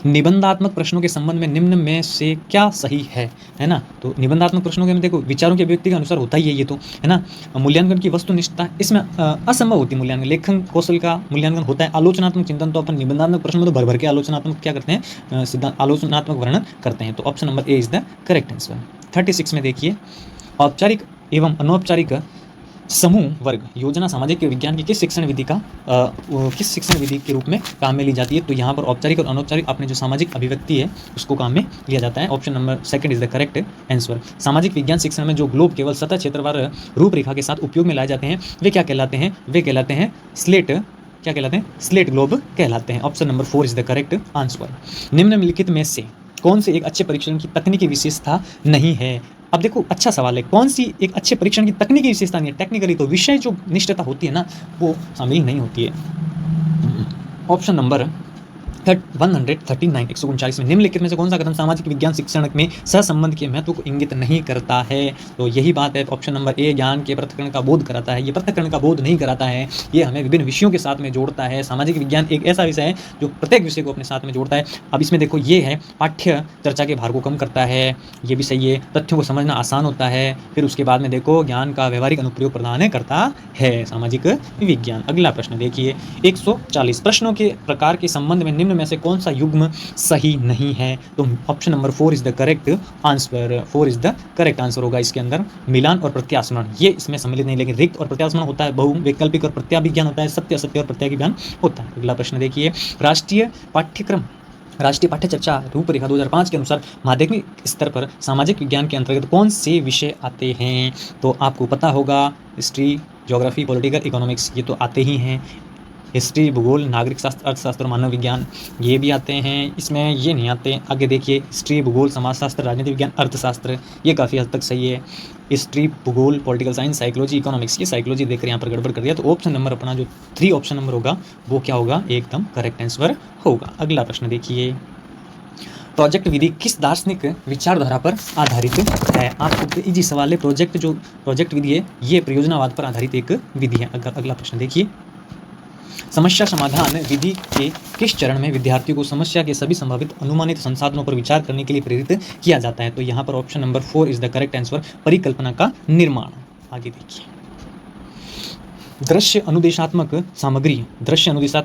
निबंधात्मक प्रश्नों के संबंध में निम्न में से क्या सही है ना। तो निबंधात्मक प्रश्नों के में देखो, विचारों के व्यक्ति के अनुसार होता ही है ये तो, है ना। मूल्यांकन की वस्तुनिष्ठता इसमें असंभव होती है। मूल्यांकन लेखन कौशल का मूल्यांकन होता है। आलोचनात्मक चिंतन तो अपन निबंधात्मक प्रश्न में तो भर भर के आलोचनात्मक क्या करते हैं, सिद्धांत आलोचनात्मक वर्णन करते हैं। तो option number A is the correct answer. 36 में देखिए, औपचारिक एवं अनौपचारिक समूह वर्ग योजना सामाजिक विज्ञान की किस शिक्षण विधि के रूप में काम में ली जाती है? तो यहाँ पर औपचारिक और अनौपचारिक अपने जो सामाजिक अभिव्यक्ति है उसको काम में लिया जाता है। Option number second is the correct answer. सामाजिक विज्ञान शिक्षण में जो ग्लोब केवल सतह क्षेत्रवार रूपरेखा के साथ उपयोग में लाए जाते हैं वे क्या कहलाते हैं? वे कहलाते हैं स्लेट, क्या कहलाते हैं? स्लेट ग्लोब कहलाते हैं। Option number 4 is the correct answer. निम्नलिखित में से कौन से एक अच्छे परीक्षण की तकनीकी विशेषता नहीं है? अब देखो अच्छा सवाल है, कौन सी एक अच्छे परीक्षण की तकनीकी विशेषता नहीं है? टेक्निकली तो विषय जो निष्ठता होती है ना वो शामिल नहीं होती है। ऑप्शन नंबर 139 में निम्नलिखित में से कौन सा कथन सामाजिक विज्ञान शिक्षण में सहसंबंध के महत्व को इंगित नहीं करता है? तो यही बात है। ऑप्शन नंबर ए ज्ञान के पृथक्करण का बोध कराता है। ये पृथक्करण का बोध नहीं कराता है, ये हमें विभिन्न विषयों के साथ में जोड़ता है। सामाजिक विज्ञान एक ऐसा विषय है जो प्रत्येक विषय को अपने साथ में जोड़ता है। अब इसमें देखो ये है पाठ्य चर्चा के भार को कम करता है, ये भी सही है। तथ्यों को समझना आसान होता है। फिर उसके बाद में देखो ज्ञान का व्यवहारिक अनुप्रयोग प्रदान करता है सामाजिक विज्ञान। अगला प्रश्न देखिए 140 प्रश्नों के प्रकार के संबंध में निम्न में से कौन सा युग्म सही नहीं है? तो option number 4 is the correct answer. 4 is the correct answer होगा इसके अंदर। मिलान और प्रत्यास्मरण ये इसमें सम्मिलित नहीं, लेकिन रिक्त और प्रत्यास्मरण होता है। बहु वैकल्पिक और प्रत्याभिज्ञान होता है। सत्य असत्य और प्रत्याभिज्ञान होता है। अगला प्रश्न देखिए राष्ट्रीय पाठ्य चर्चा रूपरेखा 2005 के अनुसार माध्यमिक स्तर पर सामाजिक विज्ञान के अंतर्गत कौन से विषय आते हैं? तो आपको पता होगा हिस्ट्री, ज्योग्राफी, पॉलिटिकल, इकोनॉमिक्स ये तो आते ही हैं। हिस्ट्री, भूगोल, नागरिक शास्त्र, अर्थशास्त्र, मानव विज्ञान ये भी आते हैं। इसमें ये नहीं आते। आगे देखिए हिस्ट्री, भूगोल, समाजशास्त्र, राजनीति विज्ञान, अर्थशास्त्र ये काफ़ी हद तक सही है। हिस्ट्री, भूगोल, पॉलिटिकल साइंस, साइकोलॉजी, इकोनॉमिक्स ये साइकोलॉजी देखकर यहाँ पर गड़बड़ कर दिया। तो ऑप्शन नंबर अपना जो 3 ऑप्शन नंबर होगा वो क्या होगा? एकदम करेक्ट आंसर होगा। अगला प्रश्न देखिए प्रोजेक्ट विधि किस दार्शनिक विचारधारा पर आधारित है? आपको इजी सवाल है। प्रोजेक्ट विधि है ये परियोजनावाद पर आधारित एक विधि है। अगला प्रश्न देखिए समस्या समाधान विधि के किस चरण में विद्यार्थियों को समस्या के सभी संभावित अनुमानित संसाधनों पर विचार करने के लिए प्रेरित किया जाता है? तो यहाँ पर option number 4 is the correct answer. परिकल्पना का निर्माण। आगे देखिए दृश्य अनुदेशात्मक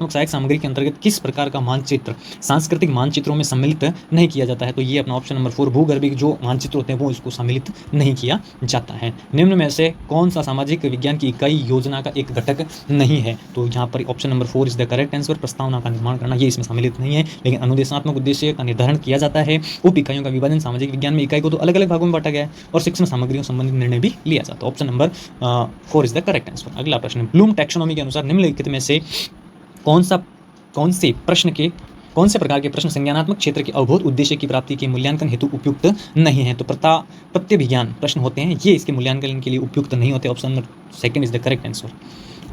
सहायक सामग्री के अंतर्गत किस प्रकार का मानचित्र सांस्कृतिक मानचित्रों में सम्मिलित नहीं किया जाता है? तो ये अपना ऑप्शन नंबर 4 भूगर्भिक जो मानचित्र होते हैं वो इसको सम्मिलित नहीं किया जाता है। निम्न में से कौन सा सामाजिक विज्ञान की इकाई योजना का एक घटक नहीं है? तो यहाँ पर option number 4 is the correct answer. प्रस्तावना का निर्माण करना ये इसमें सम्मिलित नहीं है, लेकिन अनुदेशात्मक उद्देश्य का निर्धारण किया जाता है। उप इकाइयों का विभाजन सामाजिक विज्ञान में इकाई को तो अलग अलग भागों में बांटा गया है और शिक्षण सामग्रियों संबंधित निर्णय भी लिया जाता है। Option number 4 is the correct answer. अगला प्रश्न ब्लूम टैक्सोनॉमी के अनुसार निम्नलिखित में से कौन से प्रकार के प्रश्न संज्ञानात्मक क्षेत्र के अवबोध उद्देश्य की प्राप्ति के मूल्यांकन हेतु उपयुक्त नहीं है? तो प्रत्यभिज्ञान प्रश्न होते हैं ये इसके मूल्यांकन के लिए उपयुक्त नहीं होते। Option number 2 is the correct answer.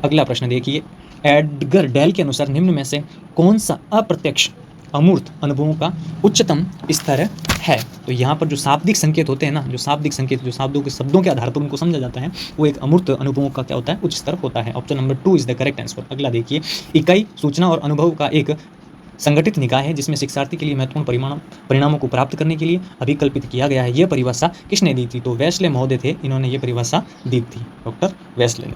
अगला प्रश्न देखिए एडगर डेल के अनुसार निम्न में से कौन सा अप्रत्यक्ष अमूर्त अनुभवों का उच्चतम स्तर है? तो यहाँ पर जो शाब्दिक संकेत होते हैं ना, जो शब्दों के आधार पर उनको समझा जाता है वो एक अमूर्त अनुभवों का क्या होता है? उच्च स्तर होता है। Option number 2 is the correct answer. अगला देखिए इकाई सूचना और अनुभव का एक संगठित निकाय है जिसमें शिक्षार्थी के लिए महत्वपूर्ण परिणामों को प्राप्त करने के लिए अभिकल्पित किया गया है। यह परिभाषा किसने दी थी? तो वेस्ले महोदय थे, इन्होंने ये परिभाषा दी थी, डॉक्टर वेस्ले ने।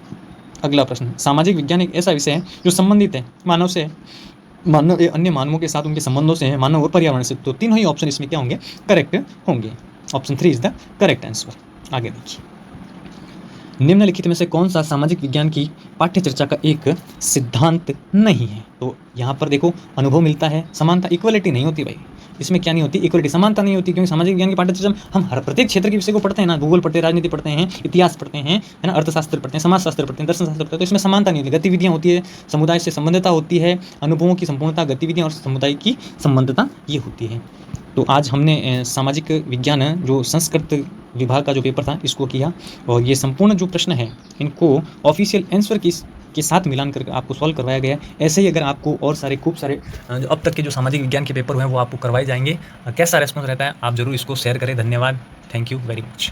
अगला प्रश्न सामाजिक विज्ञान एक ऐसा विषय है जो संबंधित है मानव से, मानव अन्य मानवों के साथ उनके संबंधों से है, मानव और पर्यावरण से। तो तीनों ही ऑप्शन इसमें क्या होंगे? करेक्ट होंगे। Option 3 is the correct answer. आगे देखिए निम्नलिखित में से कौन सा सामाजिक विज्ञान की पाठ्य चर्चा का एक सिद्धांत नहीं है? तो यहाँ पर देखो अनुभव मिलता है, समानता इक्वलिटी नहीं होती भाई, इसमें क्या नहीं होती? इक्वलिटी, समानता नहीं होती, क्योंकि सामाजिक विज्ञान की पाठ्य चर्चा में हम हर प्रत्येक क्षेत्र के विषय को पढ़ते हैं ना, भूगोल पढ़ते हैं, राजनीति पढ़ते हैं, इतिहास पढ़ते हैं, है ना, अर्थशास्त्र पढ़ते हैं, समाजशास्त्र पढ़ते हैं, दर्शन शास्त्र पढ़ते हैं। तो इसमें समानता नहीं होती, गतिविधियाँ होती है, समुदाय से संबंधता होती है, अनुभवों की संपूर्णता, गतिविधियाँ और समुदाय की संबंधता ये होती है। तो आज हमने सामाजिक विज्ञान जो संस्कृत विभाग का जो पेपर था इसको किया और ये संपूर्ण जो प्रश्न है इनको ऑफिशियल आंसर के साथ मिलान करके आपको सॉल्व करवाया गया है। ऐसे ही अगर आपको और सारे खूब सारे जो अब तक के जो सामाजिक विज्ञान के पेपर हुए हैं वो आपको करवाए जाएंगे। कैसा रेस्पॉन्स रहता है आप जरूर इसको शेयर करें। धन्यवाद, थैंक यू वेरी मच।